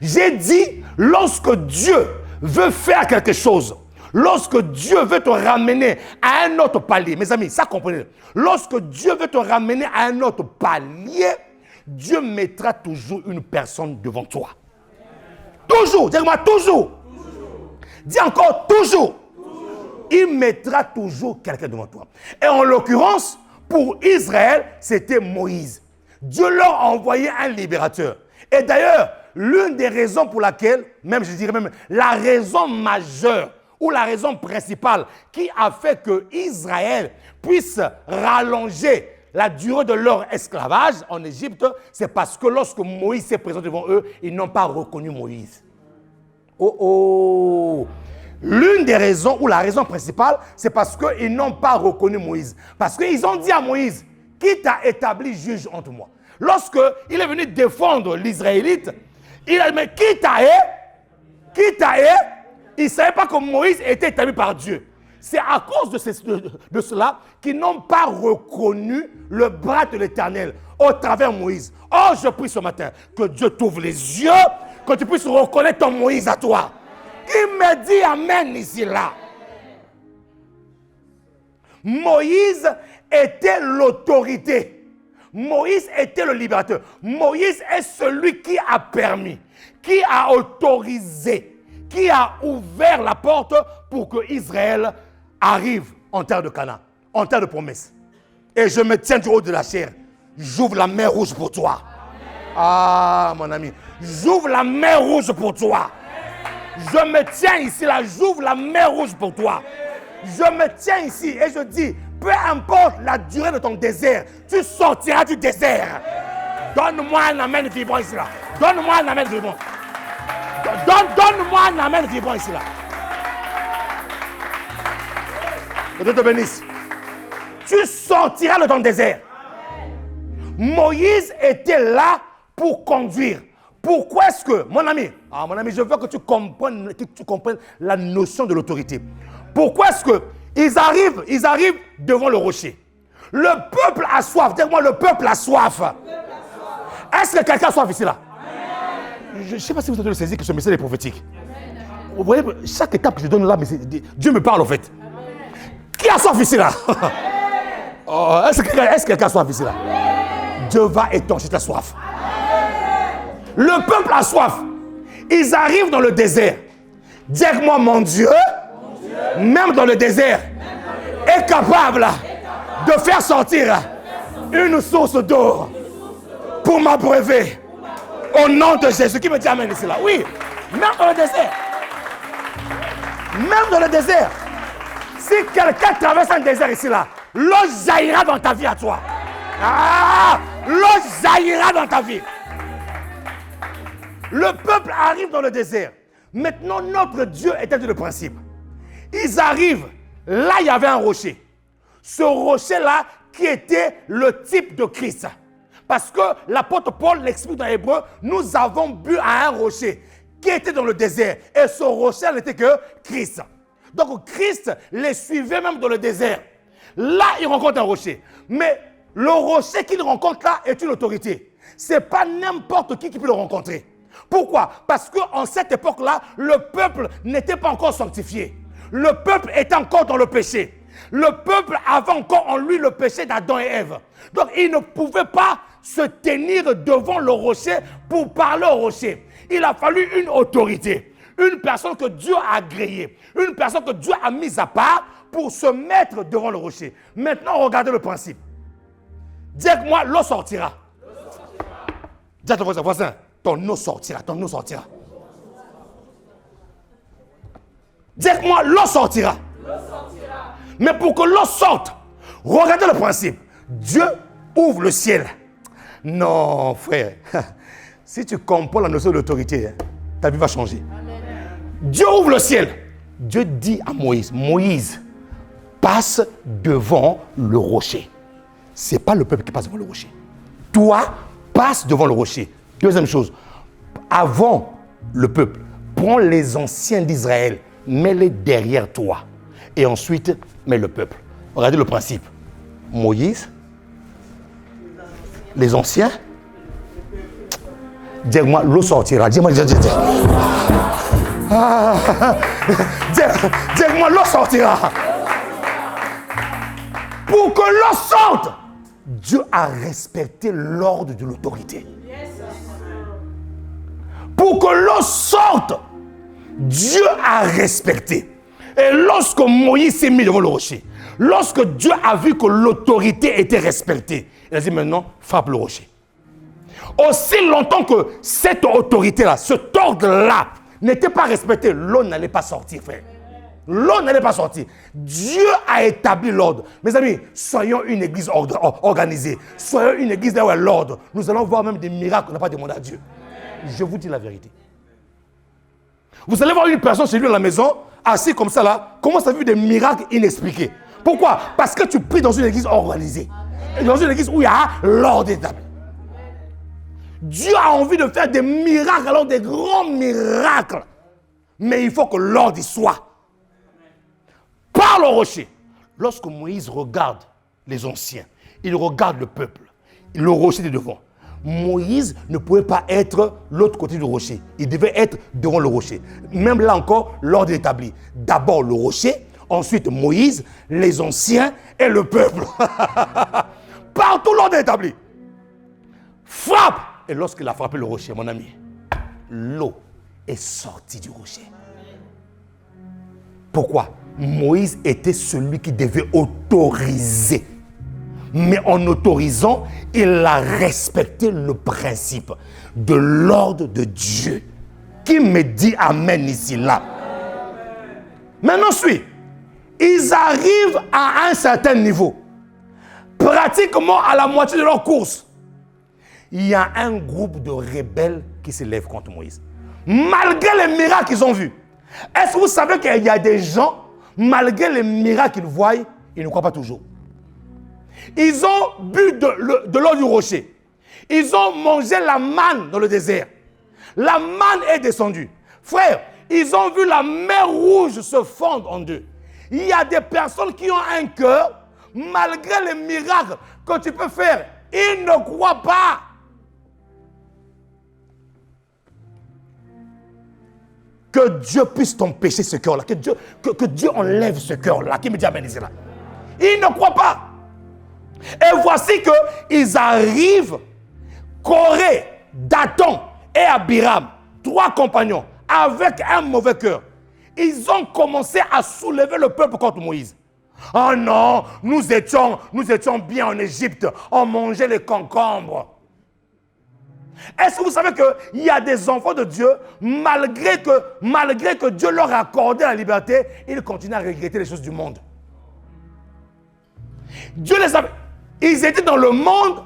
J'ai dit, lorsque Dieu veut faire quelque chose, lorsque Dieu veut te ramener à un autre palier, mes amis, ça comprenez. Lorsque Dieu veut te ramener à un autre palier, Dieu mettra toujours une personne devant toi. Toujours, dis-moi toujours. Dis encore toujours. Il mettra toujours quelqu'un devant toi. Et en l'occurrence, pour Israël, c'était Moïse. Dieu leur a envoyé un libérateur. Et d'ailleurs, l'une des raisons pour laquelle, même je dirais même la raison majeure ou la raison principale qui a fait que Israël puisse rallonger la durée de leur esclavage en Égypte, c'est parce que lorsque Moïse s'est présenté devant eux, ils n'ont pas reconnu Moïse. Oh oh! L'une des raisons, ou la raison principale, c'est parce qu'ils n'ont pas reconnu Moïse. Parce qu'ils ont dit à Moïse, qui t'a établi juge entre moi? Lorsqu'il est venu défendre l'Israélite, il a dit, mais qui t'a il ne savait pas que Moïse était établi par Dieu. C'est à cause de cela qu'ils n'ont pas reconnu le bras de l'Éternel au travers de Moïse. Oh, je prie ce matin que Dieu t'ouvre les yeux, que tu puisses reconnaître ton Moïse à toi. Qui me dit amen ici là? Moïse était l'autorité. Moïse était le libérateur. Moïse est celui qui a permis, qui a autorisé, qui a ouvert la porte pour que Israël arrive en terre de Canaan, en terre de promesse. Et je me tiens du haut de la chair. J'ouvre la mer rouge pour toi. Ah, mon ami. J'ouvre la mer rouge pour toi. Je me tiens ici, là. J'ouvre la mer rouge pour toi. Je me tiens ici et je dis, peu importe la durée de ton désert, tu sortiras du désert. Donne-moi un amen vibrant ici, là. Donne-moi un amen vibrant. Donne-moi un amen vibrant ici, là. Que Dieu te bénisse. Tu sortiras de ton désert. Moïse était là pour conduire. Pourquoi est-ce que, mon ami, je veux que tu comprennes la notion de l'autorité. Pourquoi est-ce que ils arrivent devant le rocher? Le peuple a soif. Dis-moi, le peuple a soif. Est-ce que quelqu'un a soif ici là? Je ne sais pas si vous avez saisi que ce message est prophétique. Vous voyez, chaque étape que je donne là, Dieu me parle en fait. Qui a soif ici là? Oh, est-ce que quelqu'un a soif ici là? Dieu va étancher ta soif. Le peuple a soif. Ils arrivent dans le désert. Dis-moi, mon Dieu, même dans le désert, est capable de faire sortir une source d'eau pour m'abreuver. Au nom de Jésus. Qui me dit amen ici là? Oui, même dans le désert. Même dans le désert. Si quelqu'un traverse un désert ici là, l'eau jaillira dans ta vie à toi. Ah, l'eau jaillira dans ta vie. Le peuple arrive dans le désert. Maintenant, notre Dieu établit le principe. Ils arrivent. Là, il y avait un rocher. Ce rocher-là qui était le type de Christ. Parce que l'apôtre Paul l'explique dans l'hébreu, nous avons bu à un rocher qui était dans le désert. Et ce rocher n'était que Christ. Donc Christ les suivait même dans le désert. Là, il rencontre un rocher. Mais le rocher qu'il rencontre là est une autorité. Ce n'est pas n'importe qui peut le rencontrer. Pourquoi? Parce qu'en cette époque-là, le peuple n'était pas encore sanctifié. Le peuple était encore dans le péché. Le peuple avait encore en lui le péché d'Adam et Ève. Donc il ne pouvait pas se tenir devant le rocher pour parler au rocher. Il a fallu une autorité. Une personne que Dieu a agréée. Une personne que Dieu a mise à part pour se mettre devant le rocher. Maintenant, regardez le principe. Dis-moi, l'eau sortira. Dis à ton voisin, ton eau sortira, ton eau sortira. Dis-moi, l'eau sortira. Mais pour que l'eau sorte, regardez le principe. Dieu ouvre le ciel. Non, frère. Si tu comprends la notion d'autorité, ta vie va changer. Amen. Dieu ouvre le ciel. Dieu dit à Moïse, Moïse, passe devant le rocher. Ce n'est pas le peuple qui passe devant le rocher. Toi, passe devant le rocher. Deuxième chose, avant le peuple, prends les anciens d'Israël, mets-les derrière toi. Et ensuite, mets le peuple. Regardez le principe. Moïse, les anciens, dis-moi, l'eau sortira. Dis-moi, dis-moi, l'eau sortira. Pour que l'eau sorte, Dieu a respecté l'ordre de l'autorité. Pour que l'eau sorte, Dieu a respecté. Et lorsque Moïse s'est mis devant le rocher, lorsque Dieu a vu que l'autorité était respectée, il a dit maintenant, frappe le rocher. Aussi longtemps que cette autorité-là, cet ordre-là, n'était pas respecté, l'eau n'allait pas sortir, frère. L'eau n'allait pas sortir. Dieu a établi l'ordre. Mes amis, soyons une église organisée. Soyons une église là où il y a l'ordre. Nous allons voir même des miracles qu'on n'a pas demandé à Dieu. Je vous dis la vérité. Vous allez voir une personne chez lui à la maison, assis comme ça là, commence à vivre des miracles inexpliqués. Pourquoi? Parce que tu pries dans une église organisée. Dans une église où il y a l'ordre établi. Dieu a envie de faire des miracles, alors des grands miracles. Mais il faut que l'ordre y soit. Parle au rocher. Lorsque Moïse regarde les anciens, il regarde le peuple. Le rocher est devant. Moïse ne pouvait pas être l'autre côté du rocher. Il devait être devant le rocher. Même là encore, l'ordre est établi. D'abord le rocher, ensuite Moïse, les anciens et le peuple. Partout l'ordre est établi. Frappe. Et lorsqu'il a frappé le rocher, mon ami, l'eau est sortie du rocher. Pourquoi? Moïse était celui qui devait autoriser. Mais en autorisant, il a respecté le principe de l'ordre de Dieu. Qui me dit amen ici, là? Maintenant, ils arrivent à un certain niveau. Pratiquement à la moitié de leur course. Il y a un groupe de rebelles qui se lève contre Moïse. Malgré les miracles qu'ils ont vus. Est-ce que vous savez qu'il y a des gens, malgré les miracles qu'ils voient, ils ne croient pas toujours. Ils ont bu de l'eau du rocher. Ils ont mangé la manne dans le désert. La manne est descendue. Frère, ils ont vu la mer rouge se fondre en deux. Il y a des personnes qui ont un cœur, malgré les miracles que tu peux faire, ils ne croient pas. Que Dieu puisse t'empêcher ce cœur-là. Que Dieu enlève ce cœur-là. Qui me dit amen ici là? Ils ne croient pas. Et voici qu'ils arrivent, Corée, Dathan et Abiram, 3 compagnons, avec un mauvais cœur. Ils ont commencé à soulever le peuple contre Moïse. Oh non, nous étions bien en Égypte, on mangeait les concombres. Est-ce que vous savez qu'il y a des enfants de Dieu, malgré que Dieu leur a accordé la liberté, ils continuent à regretter les choses du monde. Dieu les a... Ils étaient dans le monde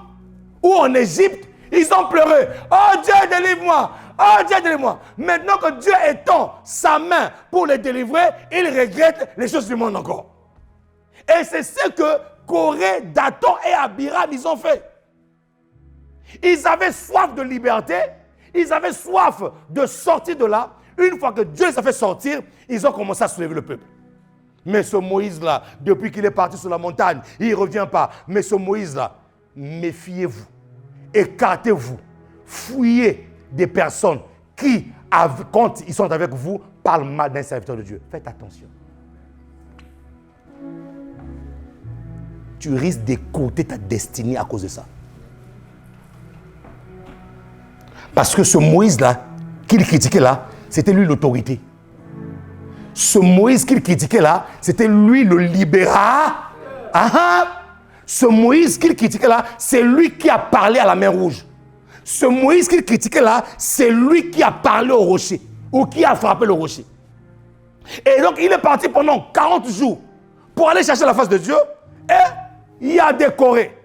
ou en Égypte, ils ont pleuré. Oh Dieu, délivre-moi. Oh Dieu, délivre-moi. Maintenant que Dieu étend sa main pour les délivrer, ils regrettent les choses du monde encore. Et c'est ce que Corée, Dathan et Abiram, ils ont fait. Ils avaient soif de liberté, ils avaient soif de sortir de là. Une fois que Dieu les a fait sortir, ils ont commencé à soulever le peuple. Mais ce Moïse-là, depuis qu'il est parti sur la montagne, il ne revient pas. Mais ce Moïse-là, méfiez-vous, écartez-vous, fouillez des personnes qui, quand ils sont avec vous, parlent mal d'un serviteur de Dieu. Faites attention. Tu risques d'écouter ta destinée à cause de ça. Parce que ce Moïse-là, qu'il critiquait là, c'était lui l'autorité. Ce Moïse qu'il critiquait là, c'était lui le libéral. Ce Moïse qu'il critiquait là, c'est lui qui a parlé à la mer rouge. Ce Moïse qu'il critiquait là, c'est lui qui a parlé au rocher. Ou qui a frappé le rocher. Et donc il est parti pendant 40 jours pour aller chercher la face de Dieu. Et il a décoré.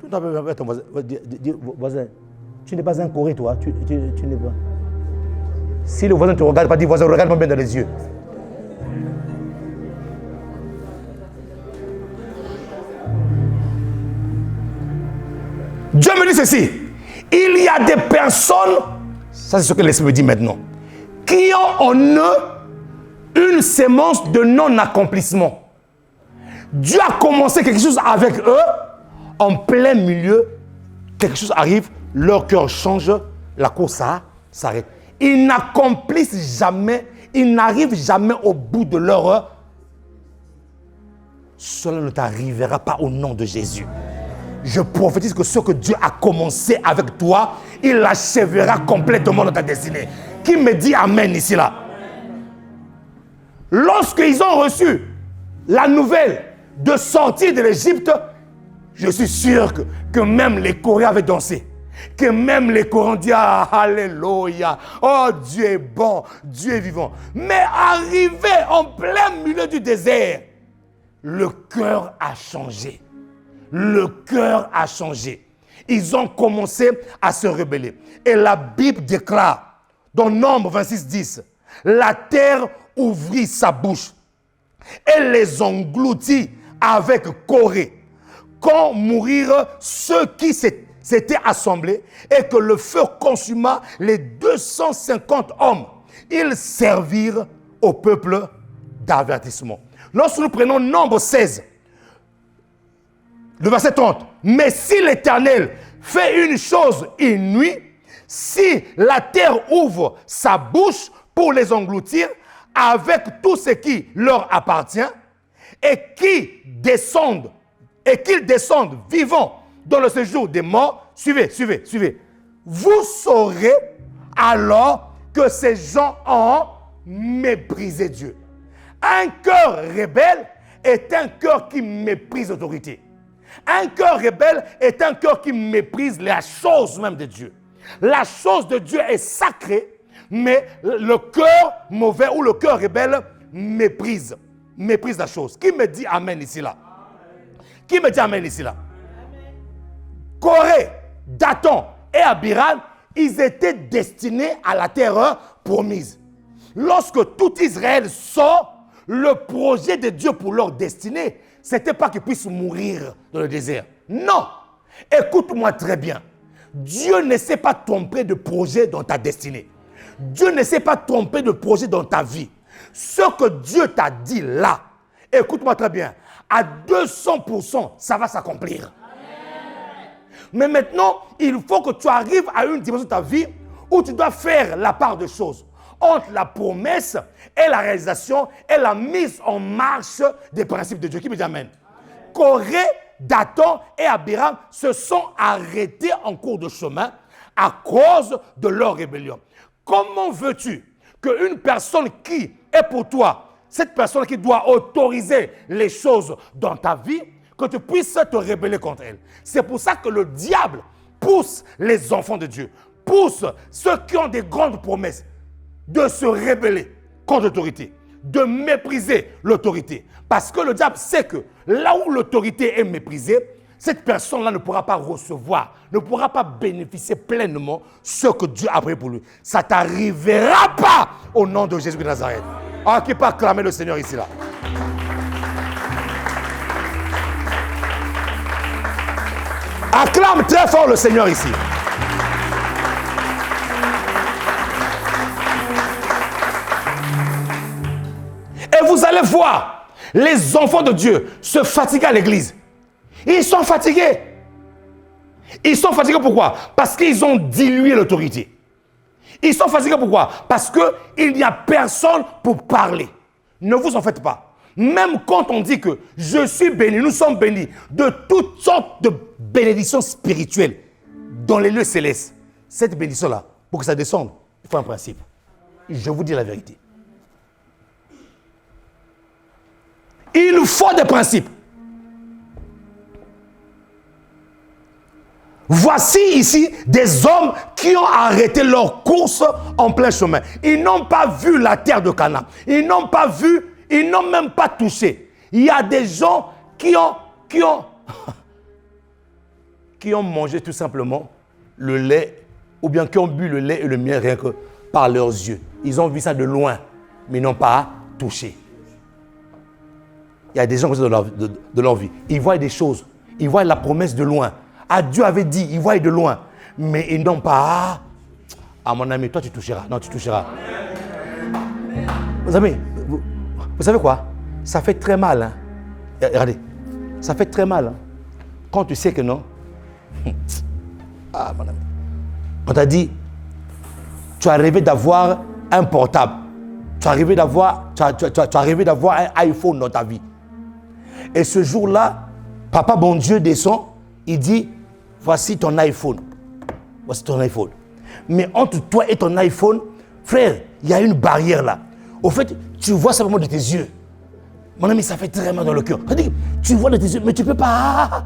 Ton voisin, tu n'es pas un Corée, toi. Tu n'es pas. Si le voisin ne te regarde pas, dis voisin, regarde-moi bien dans les yeux. Dieu me dit ceci. Il y a des personnes, ça c'est ce que l'Esprit me dit maintenant, qui ont en eux une sémence de non-accomplissement. Dieu a commencé quelque chose avec eux, en plein milieu, quelque chose arrive, leur cœur change, la course s'arrête. Ils n'accomplissent jamais, ils n'arrivent jamais au bout de leur heure. Cela ne t'arrivera pas au nom de Jésus. Je prophétise que ce que Dieu a commencé avec toi, il l'achèvera complètement dans ta destinée. Qui me dit amen ici là? Lorsqu'ils ont reçu la nouvelle de sortir de l'Égypte, je suis sûr que même les Coréens avaient dansé. que même les Corans disent ah, alléluia, oh Dieu est bon, Dieu est vivant. Mais arrivé en plein milieu du désert, le cœur a changé. Le cœur a changé. Ils ont commencé à se rebeller. Et la Bible déclare, dans Nombre 26, 10, la terre ouvrit sa bouche et les engloutit avec Corée. Quand mourirent ceux qui s'étaient assemblés et que le feu consuma les 250 hommes, ils servirent au peuple d'avertissement. Lorsque nous prenons Nombre 16, le verset 30, mais si l'Éternel fait une chose inouïe, si la terre ouvre sa bouche pour les engloutir avec tout ce qui leur appartient et qu'ils descendent vivants dans le séjour des morts, suivez. Vous saurez alors que ces gens ont méprisé Dieu. Un cœur rebelle est un cœur qui méprise l'autorité. Un cœur rebelle est un cœur qui méprise la chose même de Dieu. La chose de Dieu est sacrée, mais le cœur mauvais ou le cœur rebelle méprise la chose. Qui me dit amen ici là? Qui me dit amen ici là? Corée, Dathan et Abiram, ils étaient destinés à la terre promise. Lorsque tout Israël sort, le projet de Dieu pour leur destinée, ce n'était pas qu'ils puissent mourir dans le désert. Non. Écoute-moi très bien. Dieu ne s'est pas trompé de projet dans ta destinée. Dieu ne s'est pas trompé de projet dans ta vie. Ce que Dieu t'a dit là, écoute-moi très bien, à 200%, ça va s'accomplir. Mais maintenant, il faut que tu arrives à une dimension de ta vie où tu dois faire la part des choses entre la promesse et la réalisation et la mise en marche des principes de Dieu. Qui me dit amen? Corée, Dathan et Abiram se sont arrêtés en cours de chemin à cause de leur rébellion. Comment veux-tu qu'une personne qui est pour toi, cette personne qui doit autoriser les choses dans ta vie, que tu puisses te rebeller contre elle? C'est pour ça que le diable pousse les enfants de Dieu, pousse ceux qui ont des grandes promesses de se rebeller contre l'autorité, de mépriser l'autorité. Parce que le diable sait que là où l'autorité est méprisée, cette personne-là ne pourra pas recevoir, ne pourra pas bénéficier pleinement ce que Dieu a prévu pour lui. Ça ne t'arrivera pas au nom de Jésus de Nazareth. Ah, qui peut acclamer le Seigneur ici là? Acclame très fort le Seigneur ici. Et vous allez voir les enfants de Dieu se fatiguer à l'église. Ils sont fatigués. Ils sont fatigués pourquoi? Parce qu'ils ont dilué l'autorité. Ils sont fatigués pourquoi? Parce qu'il n'y a personne pour parler. Ne vous en faites pas. Même quand on dit que je suis béni, nous sommes bénis de toutes sortes de bénédictions spirituelles dans les lieux célestes. Cette bénédiction-là, pour que ça descende, il faut un principe. Je vous dis la vérité. Il faut des principes. Voici ici des hommes qui ont arrêté leur course en plein chemin. Ils n'ont pas vu la terre de Canaan. Ils n'ont pas vu, ils n'ont même pas touché. Il y a des gens qui ont mangé tout simplement le lait, ou bien qui ont bu le lait et le miel rien que par leurs yeux. Ils ont vu ça de loin, mais ils n'ont pas touché. Il y a des gens comme ça de leur vie. Ils voient des choses. Ils voient la promesse de loin. Ah, Dieu avait dit, ils voient de loin. Mais ils n'ont pas. Ah, mon ami, toi tu toucheras. Non, tu toucheras. Vous savez quoi? Ça fait très mal. Hein? Regardez. Ça fait très mal. Hein? Quand tu sais que non. Ah, mon ami. On t'a dit, tu as rêvé d'avoir un portable. Tu as rêvé d'avoir un iPhone dans ta vie. Et ce jour-là, Papa bon Dieu descend, il dit, voici ton iPhone. Voici ton iPhone. Mais entre toi et ton iPhone, frère, il y a une barrière là. Au fait, tu vois simplement de tes yeux. Mon ami, ça fait très mal dans le cœur. Tu vois de tes yeux, mais tu ne peux pas.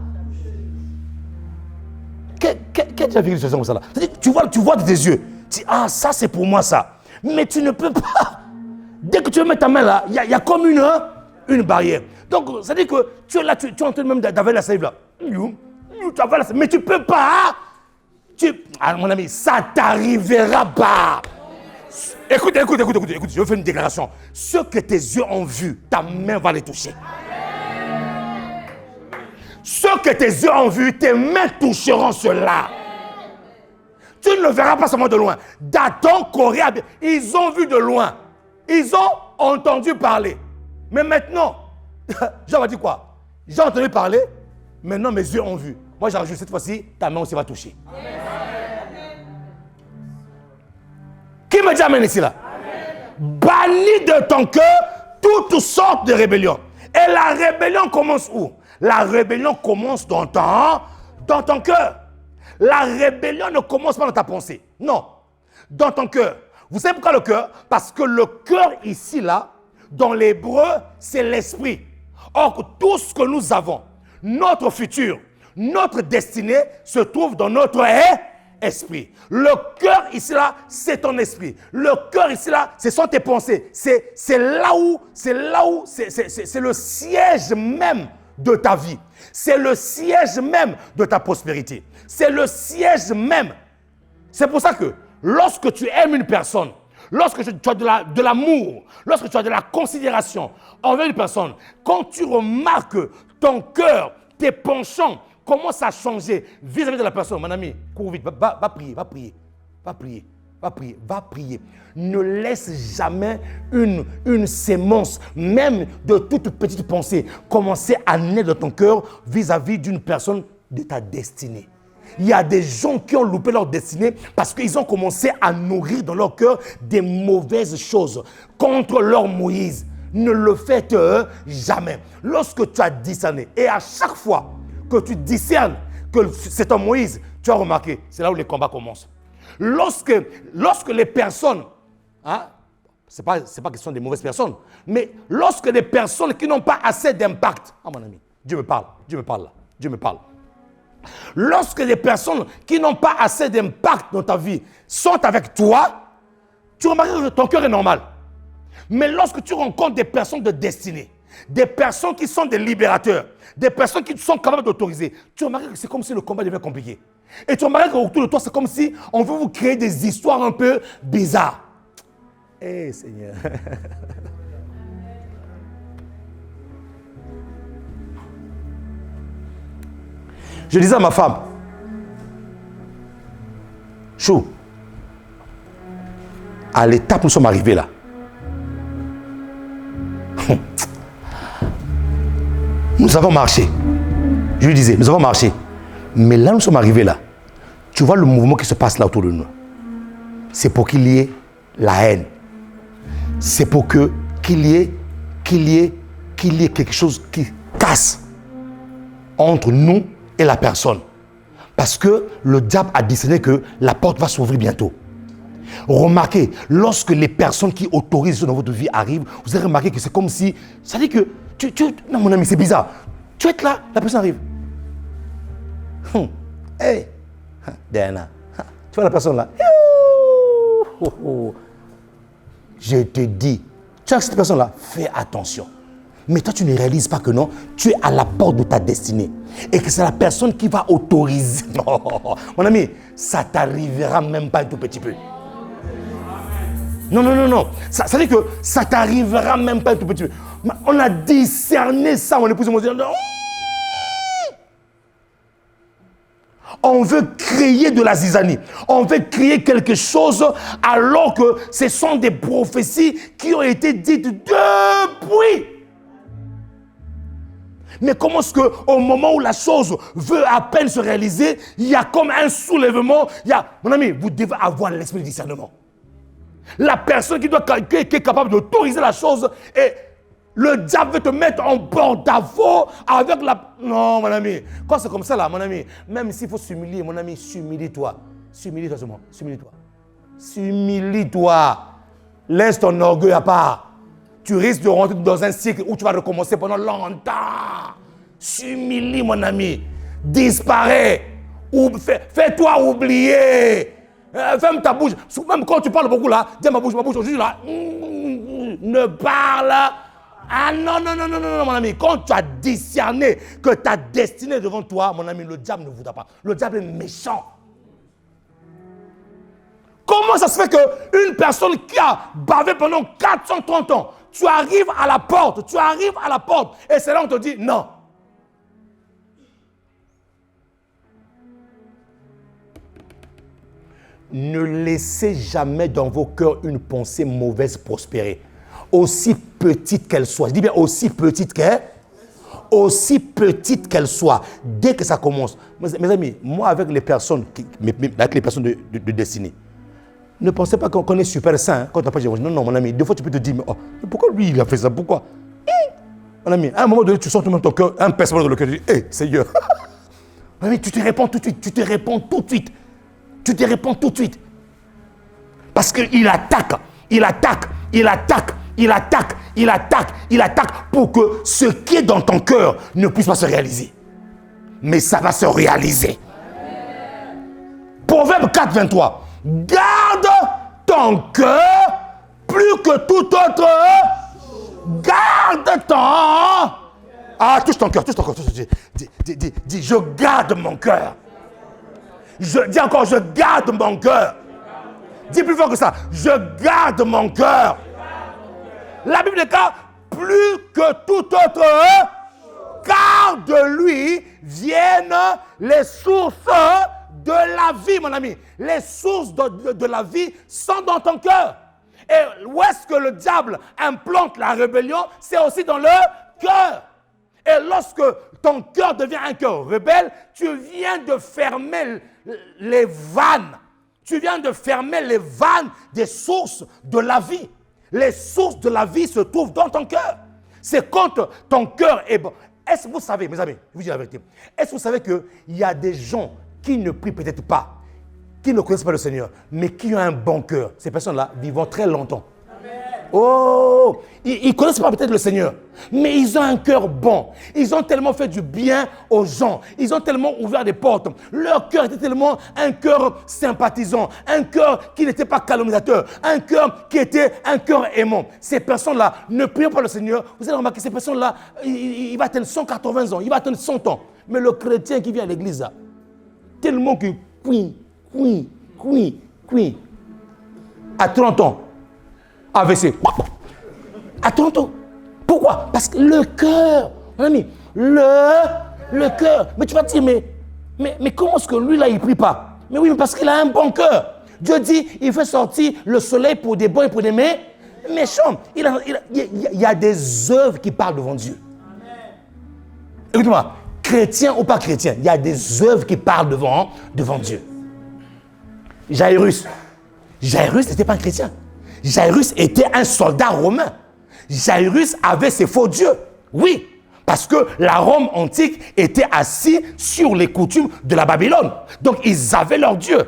Qui a déjà vécu une situation comme ça là? C'est-à-dire, tu vois de tes yeux. Tu dis, ah, ça c'est pour moi ça. Mais tu ne peux pas. Dès que tu veux mettre ta main là, il y a comme une barrière. Donc, ça veut dire que tu es là, tu es en train même d'avaler la salive là. Tu avales la salive, mais tu ne peux pas. Ah, mon ami, ça t'arrivera pas. Écoute, je vais faire une déclaration. Ce que tes yeux ont vu, ta main va les toucher. Ce que tes yeux ont vu, tes mains toucheront cela. Tu ne le verras pas seulement de loin. Dathan, Corée, ils ont vu de loin. Ils ont entendu parler. Mais maintenant, Jean va dire quoi? J'ai entendu parler, maintenant mes yeux ont vu. Moi, j'ajoute cette fois-ci, ta main aussi va toucher. Amen. Qui me dit amen ici là? Amen. Bannis de ton cœur toutes sortes de rébellions. Et la rébellion commence où? La rébellion commence dans ton cœur. La rébellion ne commence pas dans ta pensée. Non, dans ton cœur. Vous savez pourquoi le cœur? Parce que le cœur ici là, dans l'hébreu, c'est l'esprit. Or, tout ce que nous avons, notre futur, notre destinée, se trouve dans notre esprit. Le cœur ici là, c'est ton esprit. Le cœur ici là, ce sont tes pensées. C'est là où, c'est le siège même de ta vie. C'est le siège même de ta prospérité. C'est le siège même. C'est pour ça que lorsque tu aimes une personne, lorsque tu as de l'amour, lorsque tu as de la considération envers une personne, quand tu remarques que ton cœur, tes penchants commencent à changer vis-à-vis de la personne, mon ami, cours vite, va prier. Ne laisse jamais une sémence, même de toute petite pensée, commencer à naître dans ton cœur vis-à-vis d'une personne de ta destinée. Il y a des gens qui ont loupé leur destinée parce qu'ils ont commencé à nourrir dans leur cœur des mauvaises choses contre leur Moïse. Ne le faites jamais. Lorsque tu as discerné, et à chaque fois que tu discernes que c'est un Moïse, tu as remarqué, c'est là où les combats commencent. Lorsque les personnes, c'est pas question des mauvaises personnes, mais lorsque les personnes qui n'ont pas assez d'impact, mon ami, Dieu me parle là. Lorsque les personnes qui n'ont pas assez d'impact dans ta vie sont avec toi, tu remarques que ton cœur est normal. Mais lorsque tu rencontres des personnes de destinée, des personnes qui sont des libérateurs, des personnes qui sont capables d'autoriser, tu remarques que c'est comme si le combat devient compliqué. Et tu remarques qu'autour de toi, c'est comme si on veut vous créer des histoires un peu bizarres. Eh Seigneur. Je disais à ma femme, Chou, à l'étape où nous sommes arrivés là, nous avons marché. Je lui disais, nous avons marché. Mais là, nous sommes arrivés là. Tu vois le mouvement qui se passe là autour de nous. C'est pour qu'il y ait la haine. C'est pour qu'il y ait quelque chose qui casse entre nous et la personne. Parce que le diable a décidé que la porte va s'ouvrir bientôt. Remarquez, lorsque les personnes qui autorisent dans votre vie arrivent, vous allez remarquer que c'est comme si... Ça dit que... non, mon ami, c'est bizarre. Tu es là, la personne arrive. Hey, Diana, tu vois la personne là? Je te dis, tu as cette personne là, fais attention. Mais toi, tu ne réalises pas que non, tu es à la porte de ta destinée. Et que c'est la personne qui va autoriser. Non, mon ami, ça t'arrivera même pas un tout petit peu. Non. Ça veut dire que ça t'arrivera même pas un tout petit peu. On a discerné ça, mon épouse et moi. On veut créer de la zizanie. On veut créer quelque chose alors que ce sont des prophéties qui ont été dites depuis. Mais comment est-ce qu'au moment où la chose veut à peine se réaliser, il y a comme un soulèvement. Mon ami, vous devez avoir l'esprit de discernement. La personne qui est capable d'autoriser la chose, et le diable veut te mettre en porte-à-faux avec la... Non, mon ami. Quand c'est comme ça, là, mon ami, même s'il faut s'humilier, mon ami, s'humilie-toi. S'humilie-toi seulement. S'humilie-toi. Laisse ton orgueil à part. Tu risques de rentrer dans un cycle où tu vas recommencer pendant longtemps. S'humilie, mon ami. Disparaît. Fais-toi oublier. Ferme ta bouche. Même quand tu parles beaucoup là, dis ma bouche, juste là. Ne parle. Ah non, mon ami. Quand tu as discerné que ta destinée est devant toi, mon ami, le diable ne voudra pas. Le diable est méchant. Comment ça se fait qu'une personne qui a bavé pendant 430 ans, tu arrives à la porte, et c'est là où on te dit non. Ne laissez jamais dans vos cœurs une pensée mauvaise prospérer. Aussi petite qu'elle soit. Je dis bien aussi petite qu'elle soit. Dès que ça commence. Mes amis, moi avec les personnes de destinée, ne pensez pas qu'on est super sain quand on appelle Jéhovah. Non, mon ami, des fois tu peux te dire, mais pourquoi lui il a fait ça? Pourquoi? Mon ami, à un moment donné, tu sens tout le monde ton cœur, un pincement dans le cœur, tu dis, hé, Seigneur. Mon ami, tu te réponds tout de suite. Parce qu'il attaque pour que ce qui est dans ton cœur ne puisse pas se réaliser. Mais ça va se réaliser. Proverbe 4, 23. Garde ton cœur plus que tout autre. Garde ton... touche ton cœur. Dis, je garde mon cœur. Dis encore, je garde mon cœur. Dis plus fort que ça. Je garde mon cœur. La Bible déclare plus que tout autre, car de lui viennent les sources de la vie, mon ami. Les sources de la vie sont dans ton cœur. Et où est-ce que le diable implante la rébellion? C'est aussi dans le cœur. Et lorsque ton cœur devient un cœur rebelle, tu viens de fermer les vannes. Tu viens de fermer les vannes des sources de la vie. Les sources de la vie se trouvent dans ton cœur. C'est quand ton cœur est bon. Est-ce que vous savez, mes amis, je vous dis la vérité, est-ce que vous savez qu'il y a des gens qui ne prient peut-être pas, qui ne connaissent pas le Seigneur, mais qui ont un bon cœur? Ces personnes-là vivront très longtemps. Oh, ils ne connaissent pas peut-être le Seigneur, mais ils ont un cœur bon. Ils ont tellement fait du bien aux gens. Ils ont tellement ouvert des portes. Leur cœur était tellement un cœur sympathisant, un cœur qui n'était pas calomniateur, un cœur qui était un cœur aimant. Ces personnes-là ne prient pas le Seigneur. Vous allez remarquer, ces personnes-là, il va atteindre 180 ans, il va atteindre 100 ans. Mais le chrétien qui vient à l'église, là, tellement que à 30 ans, AVC. À 30 ans. Pourquoi? Parce que le cœur, mon ami, le cœur. Mais tu vas te dire, mais comment est-ce que lui là, il ne prie pas? Mais oui, mais parce qu'il a un bon cœur. Dieu dit, il fait sortir le soleil pour des bons et pour des méchants. Il y a des œuvres qui parlent devant Dieu. Écoute-moi, chrétien ou pas chrétien, il y a des œuvres qui parlent devant Dieu. Jairus n'était pas un chrétien. Jairus était un soldat romain. Jairus avait ses faux dieux. Oui, parce que la Rome antique était assise sur les coutumes de la Babylone. Donc, ils avaient leurs dieux.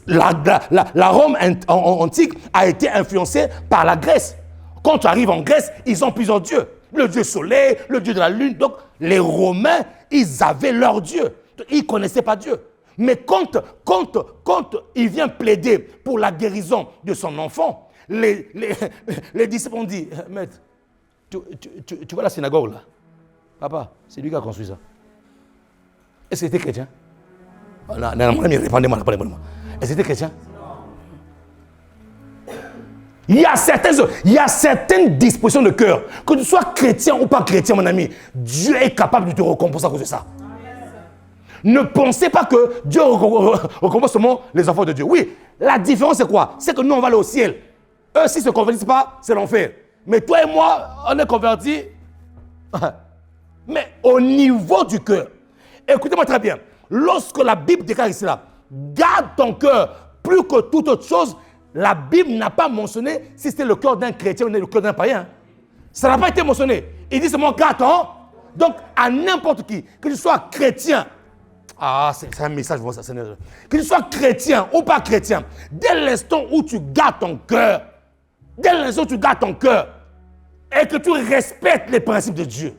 La Rome antique a été influencée par la Grèce. Quand tu arrives en Grèce, ils ont plusieurs dieux. Le dieu soleil, le dieu de la lune. Donc, les Romains, ils avaient leurs dieux. Ils ne connaissaient pas Dieu. Mais quand il vient plaider pour la guérison de son enfant, les disciples ont dit, maître, tu vois la synagogue là? Papa, c'est lui qui a construit ça. Est-ce qu'il était chrétien? Non, répondez-moi. Est-ce qu'il était chrétien? Il y a certaines dispositions de cœur. Que tu sois chrétien ou pas chrétien, mon ami, Dieu est capable de te récompenser à cause de ça. Ne pensez pas que Dieu récompense seulement les enfants de Dieu. Oui, la différence c'est quoi? C'est que nous on va aller au ciel. Eux s'ils ne se convertissent pas, c'est l'enfer. Mais toi et moi, on est convertis. Mais au niveau du cœur, écoutez-moi très bien. Lorsque la Bible déclare ici là, garde ton cœur plus que toute autre chose, la Bible n'a pas mentionné si c'était le cœur d'un chrétien ou le cœur d'un païen. Ça n'a pas été mentionné. Il dit seulement garde ton. Donc à n'importe qui, que tu sois chrétien, c'est un message pour ça, Seigneur. Que tu sois chrétien ou pas chrétien, dès l'instant où tu gardes ton cœur, et que tu respectes les principes de Dieu,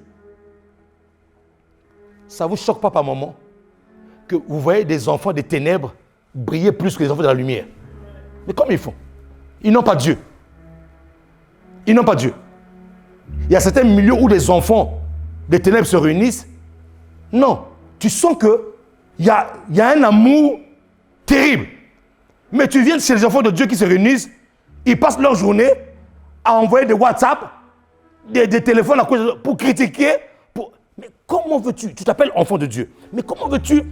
ça ne vous choque pas par moment que vous voyez des enfants des ténèbres briller plus que les enfants de la lumière. Mais comment ils font? Ils n'ont pas Dieu. Ils n'ont pas Dieu. Il y a certains milieux où les enfants des ténèbres se réunissent. Non, tu sens qu'il y a un amour terrible. Mais tu viens chez les enfants de Dieu qui se réunissent, ils passent leur journée à envoyer des WhatsApp, des téléphones pour critiquer. Mais comment veux-tu? Tu t'appelles enfant de Dieu. Mais comment veux-tu,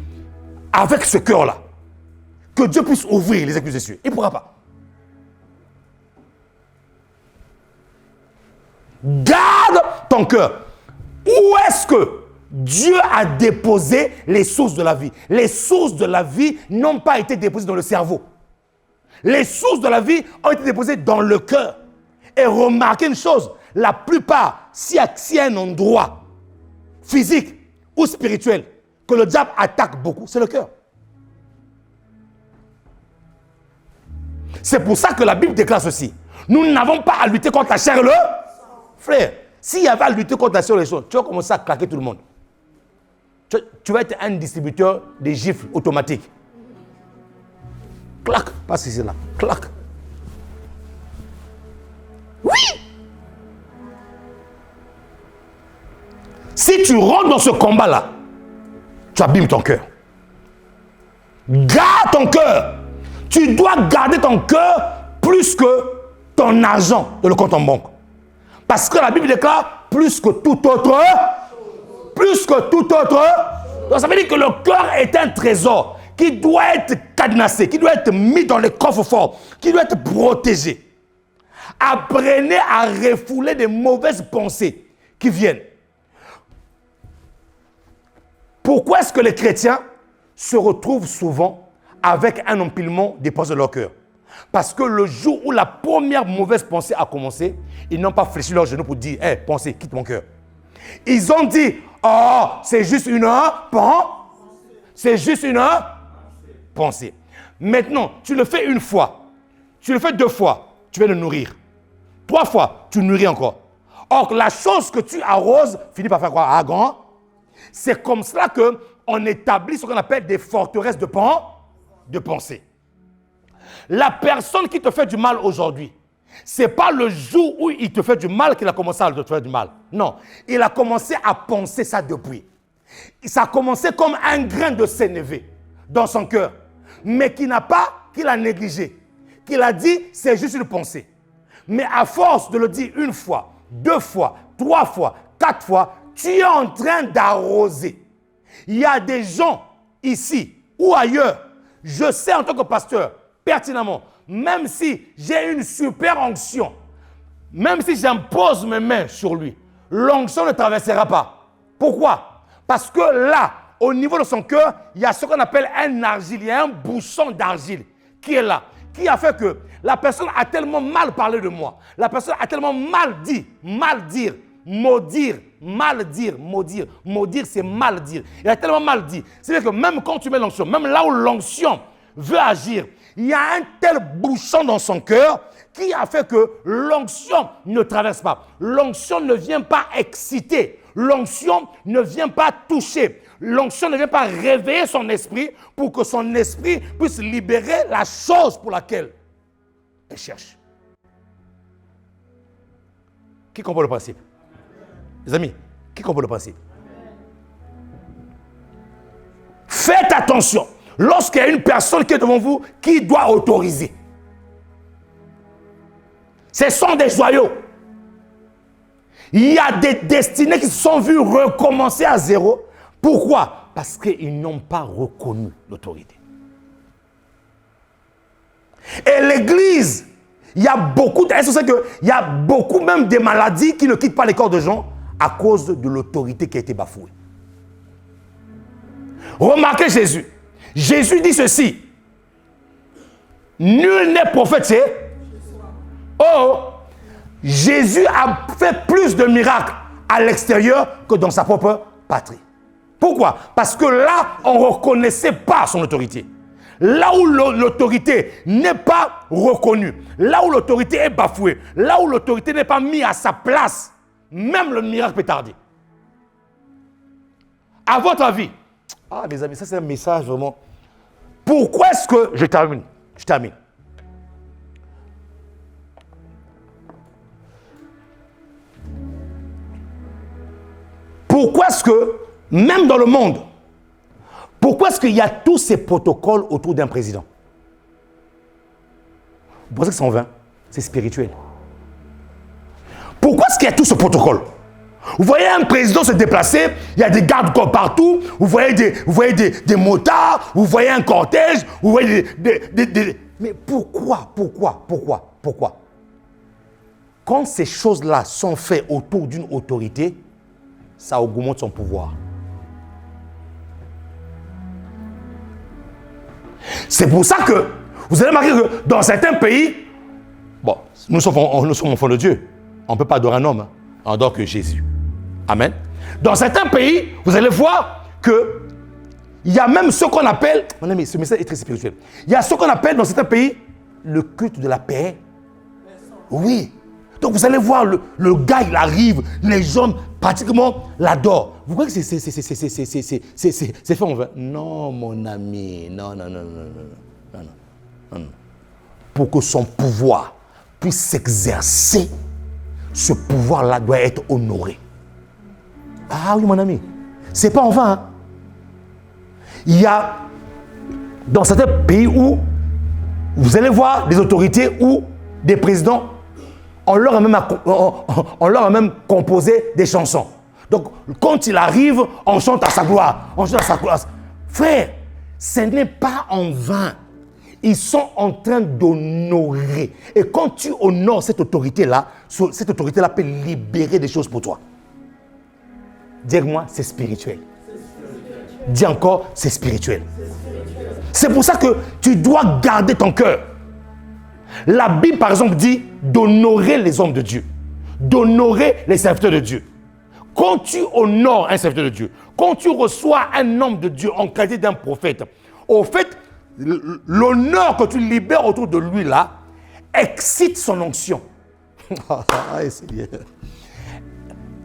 avec ce cœur-là, que Dieu puisse ouvrir les écluses des cieux? Il ne pourra pas. Garde ton cœur. Où est-ce que Dieu a déposé les sources de la vie? Les sources de la vie n'ont pas été déposées dans le cerveau. Les sources de la vie ont été déposées dans le cœur. Et remarquez une chose, la plupart, s'il y a un endroit physique ou spirituel que le diable attaque beaucoup, c'est le cœur. C'est pour ça que la Bible déclare ceci. Nous n'avons pas à lutter contre la chair et le frère. S'il y avait à lutter contre la chair et les choses, tu vas commencer à claquer tout le monde. Tu vas être un distributeur des gifles automatiques. Clac, passe ici là, clac. Oui! Si tu rentres dans ce combat-là, tu abîmes ton cœur. Garde ton cœur. Tu dois garder ton cœur plus que ton argent de le compte en banque. Parce que la Bible déclare plus que tout autre. Plus que tout autre. Donc ça veut dire que le cœur est un trésor qui doit être cadenassé, qui doit être mis dans les coffres forts, qui doit être protégé. Apprenez à refouler des mauvaises pensées qui viennent. Pourquoi est-ce que les chrétiens se retrouvent souvent avec un empilement des pensées de leur cœur? Parce que le jour où la première mauvaise pensée a commencé, ils n'ont pas fléchi leurs genoux pour dire « Hé, pensée, quitte mon cœur ». Ils ont dit « Oh, c'est juste une pensée. C'est juste une pensée. » Maintenant, tu le fais une fois. Tu le fais 2 fois. Tu vas le nourrir. 3 fois, tu nourris encore. Or, la chose que tu arroses finit par faire quoi? Ah, grand. C'est comme cela qu'on établit ce qu'on appelle des forteresses de pensée. La personne qui te fait du mal aujourd'hui, ce n'est pas le jour où il te fait du mal qu'il a commencé à te faire du mal. Non, il a commencé à penser ça depuis. Ça a commencé comme un grain de sénévé dans son cœur, mais qu'il a négligé, qu'il a dit c'est juste une pensée. Mais à force de le dire 1 fois, 2 fois, 3 fois, 4 fois, tu es en train d'arroser. Il y a des gens ici ou ailleurs, je sais en tant que pasteur, pertinemment, même si j'ai une super onction, même si j'impose mes mains sur lui, l'onction ne traversera pas. Pourquoi? Parce que là, au niveau de son cœur, il y a ce qu'on appelle un argile, il y a un bouchon d'argile qui est là, qui a fait que la personne a tellement mal parlé de moi, la personne a tellement mal dit, mal dire, maudire, mal dire, maudire. Maudire, c'est mal dire. Il a tellement mal dit. C'est-à-dire que même quand tu mets l'onction, même là où l'onction veut agir, il y a un tel bouchon dans son cœur qui a fait que l'onction ne traverse pas. L'onction ne vient pas exciter. L'onction ne vient pas toucher. L'onction ne vient pas réveiller son esprit pour que son esprit puisse libérer la chose pour laquelle elle cherche. Qui comprend le principe? Les amis, qui comprend le principe? Faites attention. Lorsqu'il y a une personne qui est devant vous, qui doit autoriser. Ce sont des joyaux. Il y a des destinées qui se sont vues recommencer à zéro. Pourquoi? Parce qu'ils n'ont pas reconnu l'autorité. Et l'Église, il y a beaucoup, est-ce que c'est que il y a beaucoup même des maladies qui ne quittent pas les corps de gens à cause de l'autorité qui a été bafouée. Remarquez Jésus. Jésus dit ceci. Nul n'est prophète, c'est... Oh, Jésus a fait plus de miracles à l'extérieur que dans sa propre patrie. Pourquoi? Parce que là, on ne reconnaissait pas son autorité. Là où l'autorité n'est pas reconnue, là où l'autorité est bafouée, là où l'autorité n'est pas mise à sa place, même le miracle peut tarder. À votre avis, Ah, mes amis, ça c'est un message vraiment. Pourquoi est-ce que... Je termine. Pourquoi est-ce que, même dans le monde, pourquoi est-ce qu'il y a tous ces protocoles autour d'un président? Vous pensez que c'est en vain? C'est spirituel. Pourquoi est-ce qu'il y a tout ce protocole? Vous voyez un président se déplacer, il y a des gardes-corps partout, vous voyez des motards, vous voyez un cortège, vous voyez Mais pourquoi? Quand ces choses-là sont faites autour d'une autorité, ça augmente son pouvoir. C'est pour ça que vous allez remarquer que dans certains pays, bon, nous sommes enfants de Dieu. On ne peut pas adorer un homme, en dehors que Jésus. Amen. Dans certains pays, vous allez voir que il y a même ce qu'on appelle, mon ami, ce message est très spirituel. Il y a ce qu'on appelle dans certains pays le culte de la paix. Oui. Donc vous allez voir le gars, il arrive, les gens pratiquement l'adorent. Vous croyez que c'est fait en vain? Non, mon ami. Non. Pour que son pouvoir puisse s'exercer, ce pouvoir-là doit être honoré. Ah oui, mon ami. C'est pas en vain. Hein? Il y a dans certains pays où vous allez voir des autorités ou des présidents, on leur a même composé des chansons. Donc, quand il arrive, on chante à sa gloire. Frère, ce n'est pas en vain. Ils sont en train d'honorer. Et quand tu honores cette autorité-là peut libérer des choses pour toi. Dis-moi, c'est spirituel. Dis encore, c'est spirituel. C'est pour ça que tu dois garder ton cœur. La Bible, par exemple, dit d'honorer les hommes de Dieu, d'honorer les serviteurs de Dieu. Quand tu honores un serviteur de Dieu, quand tu reçois un homme de Dieu en qualité d'un prophète, au fait, l'honneur que tu libères autour de lui là, excite son onction.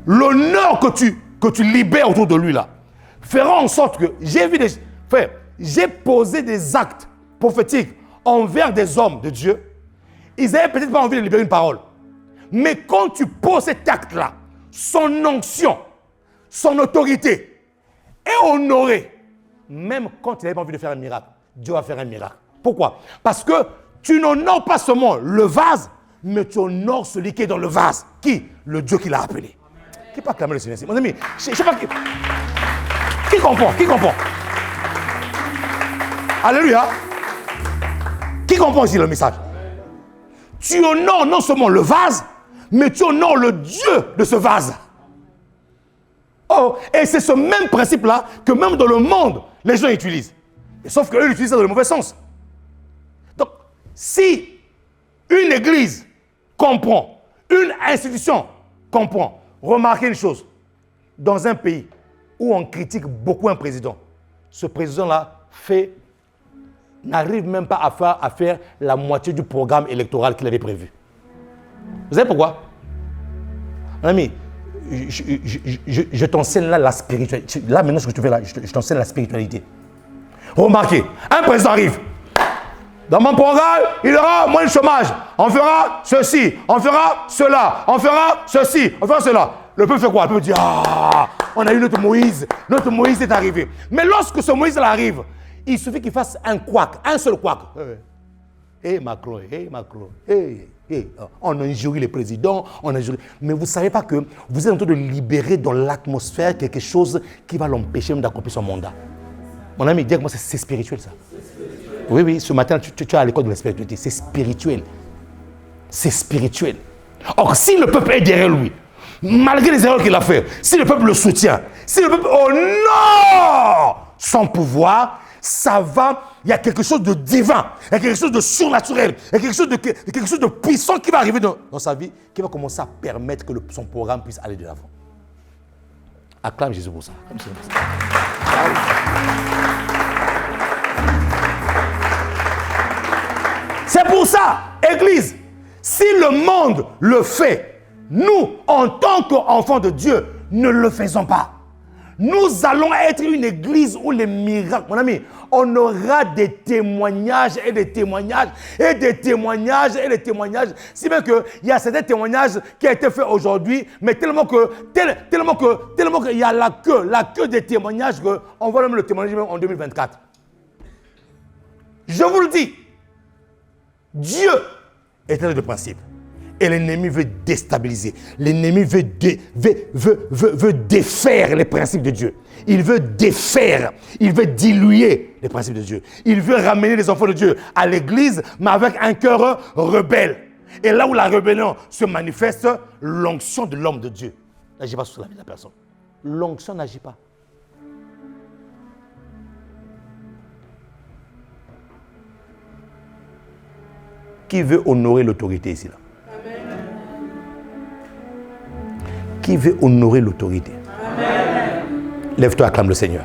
L'honneur que tu libères autour de lui là, fera en sorte que, j'ai posé des actes prophétiques envers des hommes de Dieu. Ils n'avaient peut-être pas envie de libérer une parole. Mais quand tu poses cet acte-là, son onction, son autorité est honorée. Même quand tu n'avais pas envie de faire un miracle, Dieu va faire un miracle. Pourquoi? Parce que tu n'honores pas seulement le vase, mais tu honores celui qui est dans le vase. Qui? Le Dieu qui l'a appelé. Qui peut acclamer le Seigneur? Mon ami, je ne sais pas qui. Qui comprend? Qui comprend? Alléluia. Qui comprend ici le message? Tu honores non seulement le vase, mais tu honores le Dieu de ce vase. Oh, et c'est ce même principe-là que même dans le monde, les gens utilisent. Sauf qu'eux l'utilisent dans le mauvais sens. Donc, si une église comprend, une institution comprend, remarquez une chose. Dans un pays où on critique beaucoup un président, ce président-là n'arrive même pas à faire la moitié du programme électoral qu'il avait prévu. Vous savez pourquoi? Mon ami, je t'enseigne là la spiritualité. Là, maintenant, ce que tu fais là, je t'enseigne la spiritualité. Remarquez, un président arrive. Dans mon programme, il y aura moins de chômage. On fera ceci, on fera cela, on fera ceci, on fera cela. Le peuple fait quoi? Le peuple dit, on a eu notre Moïse. Notre Moïse est arrivé. Mais lorsque ce Moïse arrive, il suffit qu'il fasse un couac, un seul couac. Macron, on injurie les présidents, on injurie. Mais vous ne savez pas que vous êtes en train de libérer dans l'atmosphère quelque chose qui va l'empêcher même d'accomplir son mandat. Mon ami, dis-moi, c'est spirituel ça. Oui, ce matin, tu es à l'école de la spiritualité. C'est spirituel. C'est spirituel. Or, si le peuple est derrière lui, malgré les erreurs qu'il a faites, si le peuple le soutient, si le peuple honore son pouvoir, ça va, il y a quelque chose de divin, il y a quelque chose de surnaturel, il y a quelque chose de puissant qui va arriver dans sa vie, qui va commencer à permettre que son programme puisse aller de l'avant. Acclame Jésus pour ça. C'est pour ça, Église, si le monde le fait, nous, en tant qu'enfants de Dieu, ne le faisons pas. Nous allons être une église où les miracles, mon ami, on aura des témoignages et des témoignages et des témoignages et des témoignages. Si bien qu'il y a certains témoignages qui ont été faits aujourd'hui, mais tellement qu'il y a la queue des témoignages qu'on voit même le témoignage même en 2024. Je vous le dis, Dieu est un de principe. Et l'ennemi veut déstabiliser. L'ennemi veut défaire les principes de Dieu. Il veut défaire. Il veut diluer les principes de Dieu. Il veut ramener les enfants de Dieu à l'église, mais avec un cœur rebelle. Et là où la rébellion se manifeste, l'onction de l'homme de Dieu n'agit pas sur la vie de la personne. L'onction n'agit pas. Qui veut honorer l'autorité ici là? Qui veut honorer l'autorité? Amen. Lève-toi, acclame le Seigneur.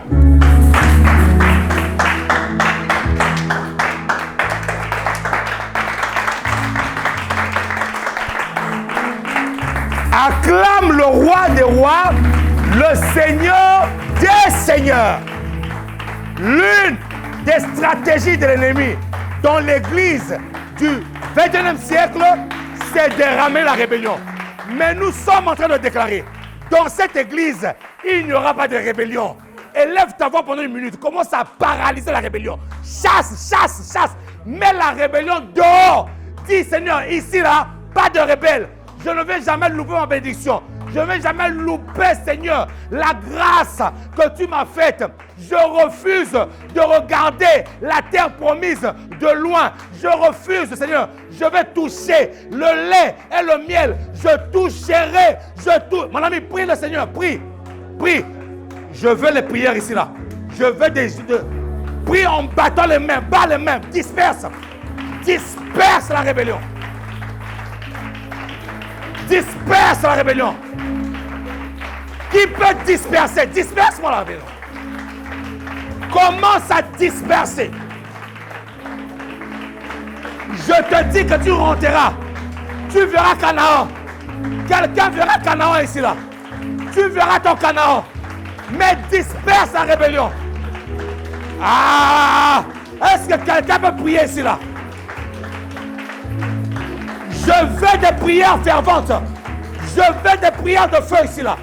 Acclame le roi des rois, le Seigneur des seigneurs. L'une des stratégies de l'ennemi dans l'église du 21e siècle, c'est de ramener la rébellion. Mais nous sommes en train de déclarer, dans cette église, il n'y aura pas de rébellion. Élève ta voix pendant une minute, commence à paralyser la rébellion. Chasse, chasse, chasse. Mets la rébellion dehors. Dis, Seigneur, ici, là, pas de rebelle. Je ne vais jamais louper ma bénédiction. Je ne vais jamais louper, Seigneur, la grâce que tu m'as faite. Je refuse de regarder la terre promise de loin. Je refuse, Seigneur. Je vais toucher le lait et le miel. Je toucherai. Mon ami, prie le Seigneur. Prie. Prie. Je veux les prières ici, là. Je veux prie en battant les mains. Bats les mains. Disperse. Disperse la rébellion. Disperse la rébellion. Qui peut disperser? Disperse-moi la rébellion. Commence à disperser. Je te dis que tu rentreras. Tu verras Canaan. Quelqu'un verra Canaan ici là. Tu verras ton Canaan. Mais disperse la rébellion. Ah! Est-ce que quelqu'un peut prier ici là? Je veux des prières ferventes. Je veux des prières de feu ici là.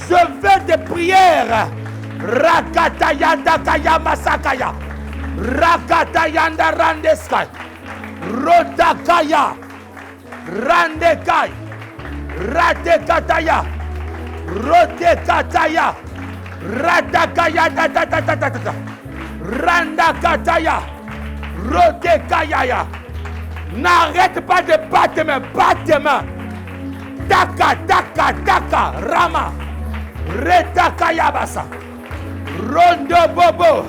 Je veux des prières. Rakatayanda kaya masakaya. Rakatayanda randeskai. Rodakaya. Randekai. Radekataya. Rodekataya. Radakaya tatatata. Randakataya. Rodekaya. N'arrête pas de battre tes mains. Batte tes mains. Taka, taka, taka. Rama. Retakaya basa. Rondo bobo.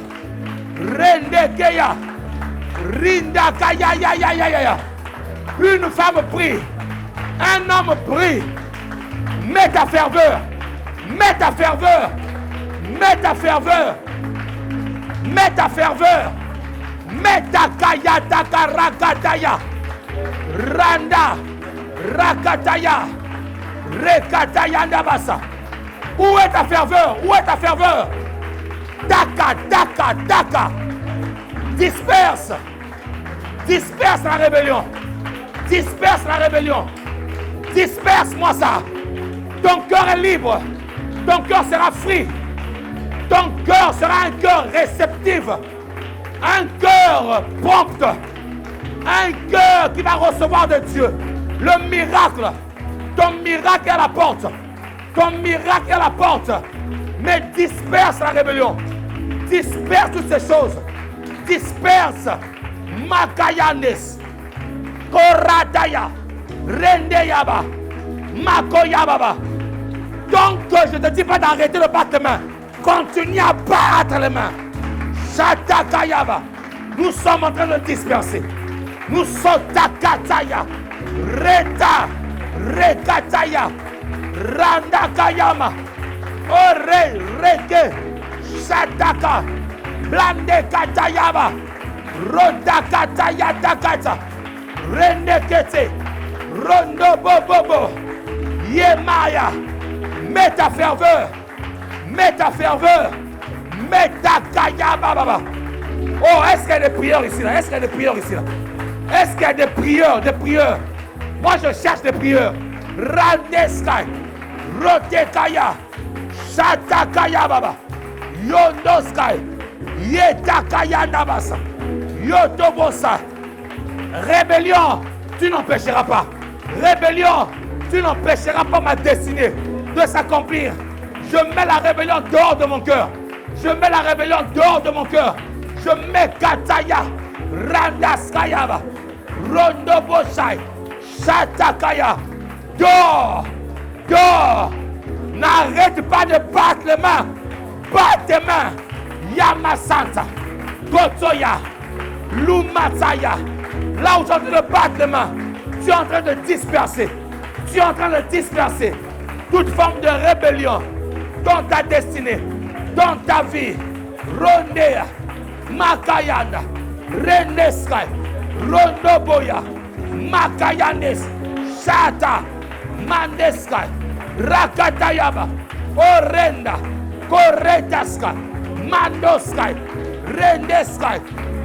Rendekeya. Rindakaya ya ya ya ya ya. Une femme prie. Un homme prie. Mets ta ferveur. Mets ta ferveur. Mets ta ferveur. Mets ta ferveur. Mets ta kaya taka rakataya. Randa. Rakataya. Rekataya ndabasa. Où est ta ferveur? Où est ta ferveur? Taka, taka, taka. Disperse. Disperse la rébellion. Disperse la rébellion. Disperse-moi ça. Ton cœur est libre. Ton cœur sera free. Ton cœur sera un cœur réceptif. Un cœur prompt. Un cœur qui va recevoir de Dieu. Le miracle. Ton miracle est à la porte. Ton miracle est à la porte. Mais disperse la rébellion. Disperse toutes ces choses. Disperse. Makayandes. Korataya. Rendeyaba. Makoyababa. Donc je ne te dis pas d'arrêter de battre les mains. Continue à battre les mains. Shatakayaba. Nous sommes en train de disperser. Nous sommes Takataya. Reta. Rekataya. Randakayama. Ore. Reke. Shataka. Blande Katayaba. Rodakataya Takata. Rendekete. Rondo Bobobo. Yemaya. Mets ta ferveur. Mets ta ferveur. Mets ta kaya baba. Oh, est-ce qu'il y a des prières ici là? Est-ce qu'il y a des prières ici là? Est-ce qu'il y a des prières? Des prières. Moi je cherche des prières. Randeskai. Rotekaya. Shatakaya baba. Yondoskai. Yetakaya nabasa. Yotobosa. Rébellion, tu n'empêcheras pas. Rébellion, tu n'empêcheras pas ma destinée de s'accomplir. Je mets la rébellion dehors de mon cœur. Je mets la rébellion dehors de mon cœur. Je mets Kataya, Randaskayaba, Rondoboshai, Shatakaya. Dehors, dehors. N'arrête pas de battre les mains. Batte tes mains. Yamasanta, Gotoya, Lumataya. Là où tu es en train de battre les mains, tu es en train de disperser. Tu es en train de disperser toute forme de rébellion dans ta destinée, dans ta vie. Rondea, Makayanda, Reneskai, Rondoboya, Makayanes, Shata, Mandeskai, Rakatayaba, Orenda, Koretaska, Mandoskai, Rendeskai,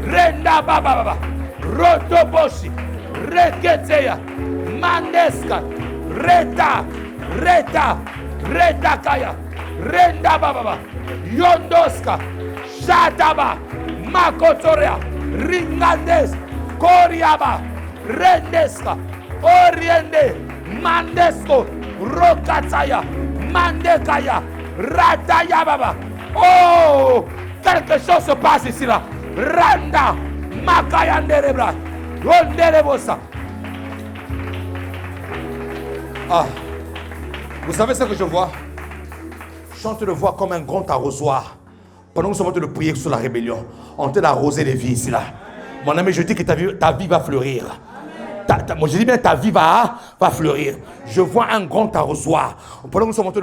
Renda Baba, Rotoboshi, Reketeya, Mandeska, Reta, Kaya, Renda Baba, Yondoska, Shataba, Makotorea, Ringandes, Koriaba, Rendeska, Oriende, Mandesko, Rokataya, Mandekaya, Rataya Baba. Oh, quelque chose se passe ici là. Randa, Makayanderebra, Ronderebosa. Ah, vous savez ce que je vois? Je suis en train de voir comme un grand arrosoir. Pendant que nous sommes en train de prier sur la rébellion, on est en train d'arroser les vies ici là. Mon ami, je dis que ta vie va fleurir. Moi, je dis bien ta vie va fleurir. Je vois un grand arrosoir. Pendant que nous sommes en train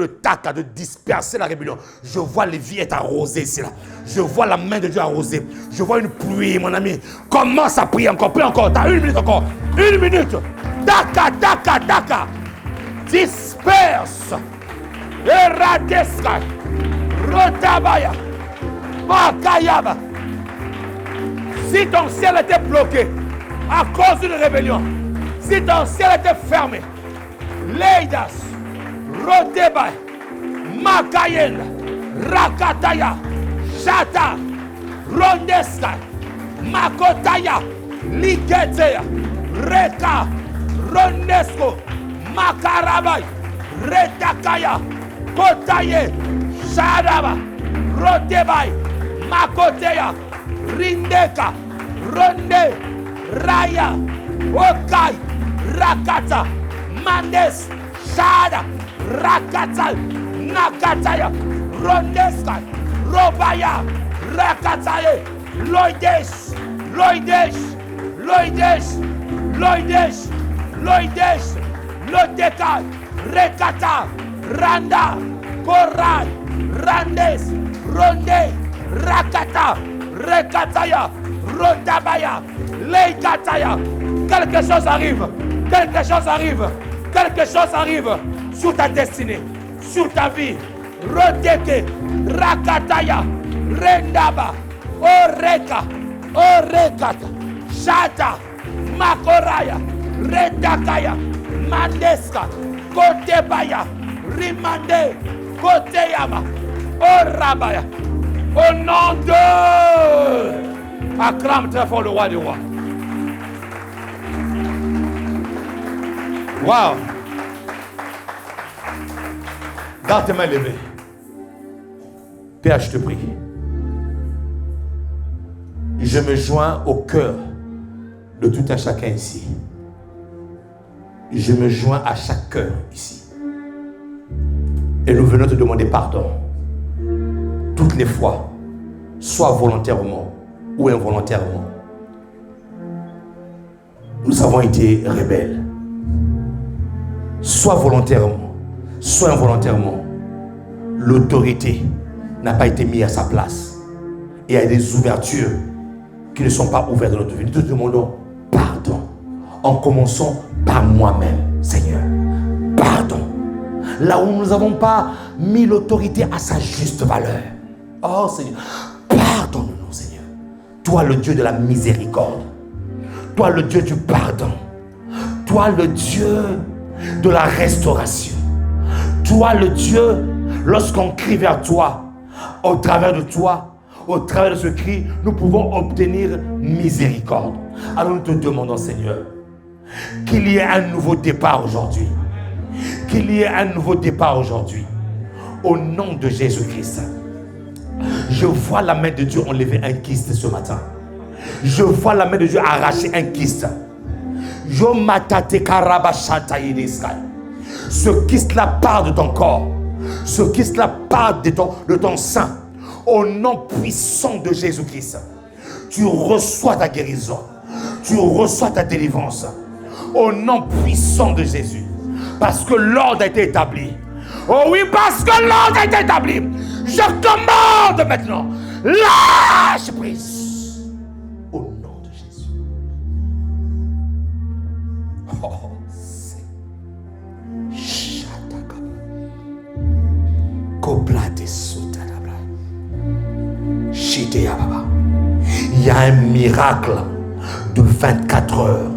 de disperser la rébellion, je vois les vies être arrosées ici là. Je vois la main de Dieu arrosée. Je vois une pluie, mon ami. Commence à prier encore, prie encore. T'as 1 minute encore. 1 minute. Daka. Disperse. Eradeska. Rotabaya. Makayaba. Si ton ciel était bloqué à cause d'une rébellion, si ton ciel était fermé, Leidas, Roteba, Makayenda, Rakataya, Shata, Rondeska, Makotaya, Liketea, Reka, Rondesko, Makarabai, Retakaya, Kotaye, Shadaba, Rotebai, Makoteya, Rindeka, Ronde, Raya, Okai, Rakata, Mandes, Shada, Rakata, Nakataya, Rondeska, Robaya, Rakataye, Loidesh, Lodeka, Rekata, Randa, Korai, Randes, Ronde, Rakata, Rekataya, Rodabaya, Leikataya. Quelque chose arrive sur ta destinée, sur ta vie. Rodeke, Rakataya, Rendaba, Orekata, Shata, Makoraya, Redakaya, Mandeska, Kotebaya, Rimande, Koteyama, Orabaya. Au nom de... Acclame très fort le roi du roi. Wow. Garde tes mains levées. Père, je te prie. Je me joins au cœur de tout un chacun ici. Je me joins à chaque cœur ici. Et nous venons te demander pardon. Toutes les fois, soit volontairement ou involontairement, nous avons été rebelles. Soit volontairement, soit involontairement, l'autorité n'a pas été mise à sa place. Et il y a des ouvertures qui ne sont pas ouvertes dans notre vie. Nous te demandons pardon. En commençant par moi-même, Seigneur. Pardon. là où nous n'avons pas mis l'autorité à sa juste valeur. Oh Seigneur, pardonne-nous Seigneur. Toi le Dieu de la miséricorde, toi le Dieu du pardon, toi le Dieu de la restauration, toi le Dieu, lorsqu'on crie vers toi, au travers de toi, au travers de ce cri, nous pouvons obtenir miséricorde. Alors nous te demandons Seigneur, qu'il y ait un nouveau départ aujourd'hui. Qu'il y ait un nouveau départ aujourd'hui. Au nom de Jésus-Christ. Je vois la main de Dieu enlever un kyste ce matin. Je vois la main de Dieu arracher un kyste. Ce kyste-là part de ton corps. Ce kyste-là part de ton sein. Au nom puissant de Jésus-Christ. Tu reçois ta guérison. Tu reçois ta délivrance. Au nom puissant de Jésus. Parce que l'ordre a été établi. Oh oui, parce que l'ordre a été établi. Je commande maintenant. Lâche prise. Au nom de Jésus. Oh, c'est... Il y a un miracle de 24 heures,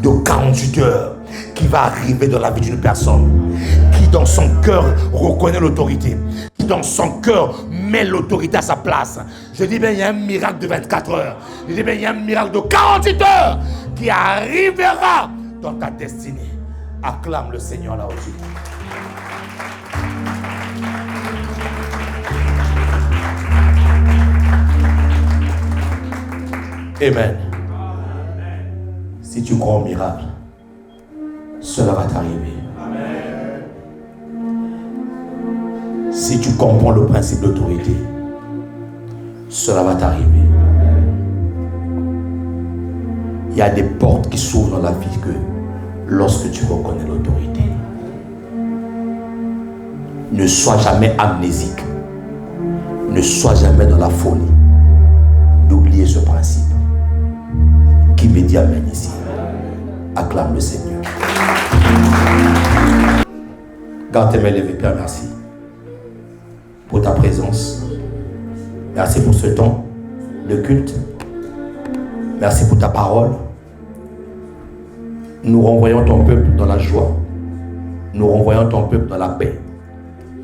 de 48 heures qui va arriver dans la vie d'une personne qui dans son cœur reconnaît l'autorité, qui dans son cœur met l'autorité à sa place. Je dis bien il y a un miracle de 24 heures, je dis bien il y a un miracle de 48 heures qui arrivera dans ta destinée. Acclame le Seigneur là aussi. Amen. Si tu crois au miracle, cela va t'arriver. Amen. Si tu comprends le principe d'autorité, cela va t'arriver. Il y a des portes qui s'ouvrent dans la vie que lorsque tu reconnais l'autorité. Ne sois jamais amnésique. Ne sois jamais dans la folie d'oublier ce principe. Qui me dit amen ici. Acclame le Seigneur. Garde tes mains levées, Père, merci pour ta présence. Merci pour ce temps de culte. Merci pour ta parole. Nous renvoyons ton peuple dans la joie. Nous renvoyons ton peuple dans la paix.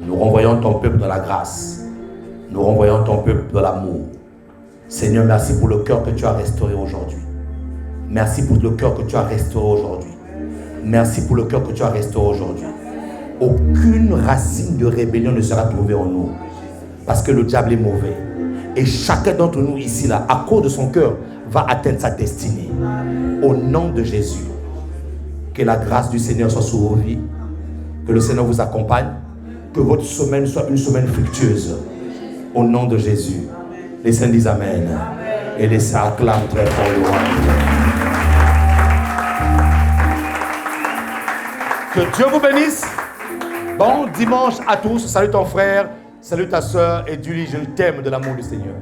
Nous renvoyons ton peuple dans la grâce. Nous renvoyons ton peuple dans l'amour. Seigneur, merci pour le cœur que tu as restauré aujourd'hui. Merci pour le cœur que tu as restauré aujourd'hui. Merci pour le cœur que tu as restauré aujourd'hui. Aucune racine de rébellion ne sera trouvée en nous. Parce que le diable est mauvais. Et chacun d'entre nous ici, là, à cause de son cœur, va atteindre sa destinée. Au nom de Jésus. Que la grâce du Seigneur soit sur vos vies. Que le Seigneur vous accompagne. Que votre semaine soit une semaine fructueuse. Au nom de Jésus. Les saints disent Amen. Et les saints acclament très fort le roi. Que Dieu vous bénisse. Bon dimanche à tous. Salut ton frère, salut ta soeur et Julie, je t'aime de l'amour du Seigneur.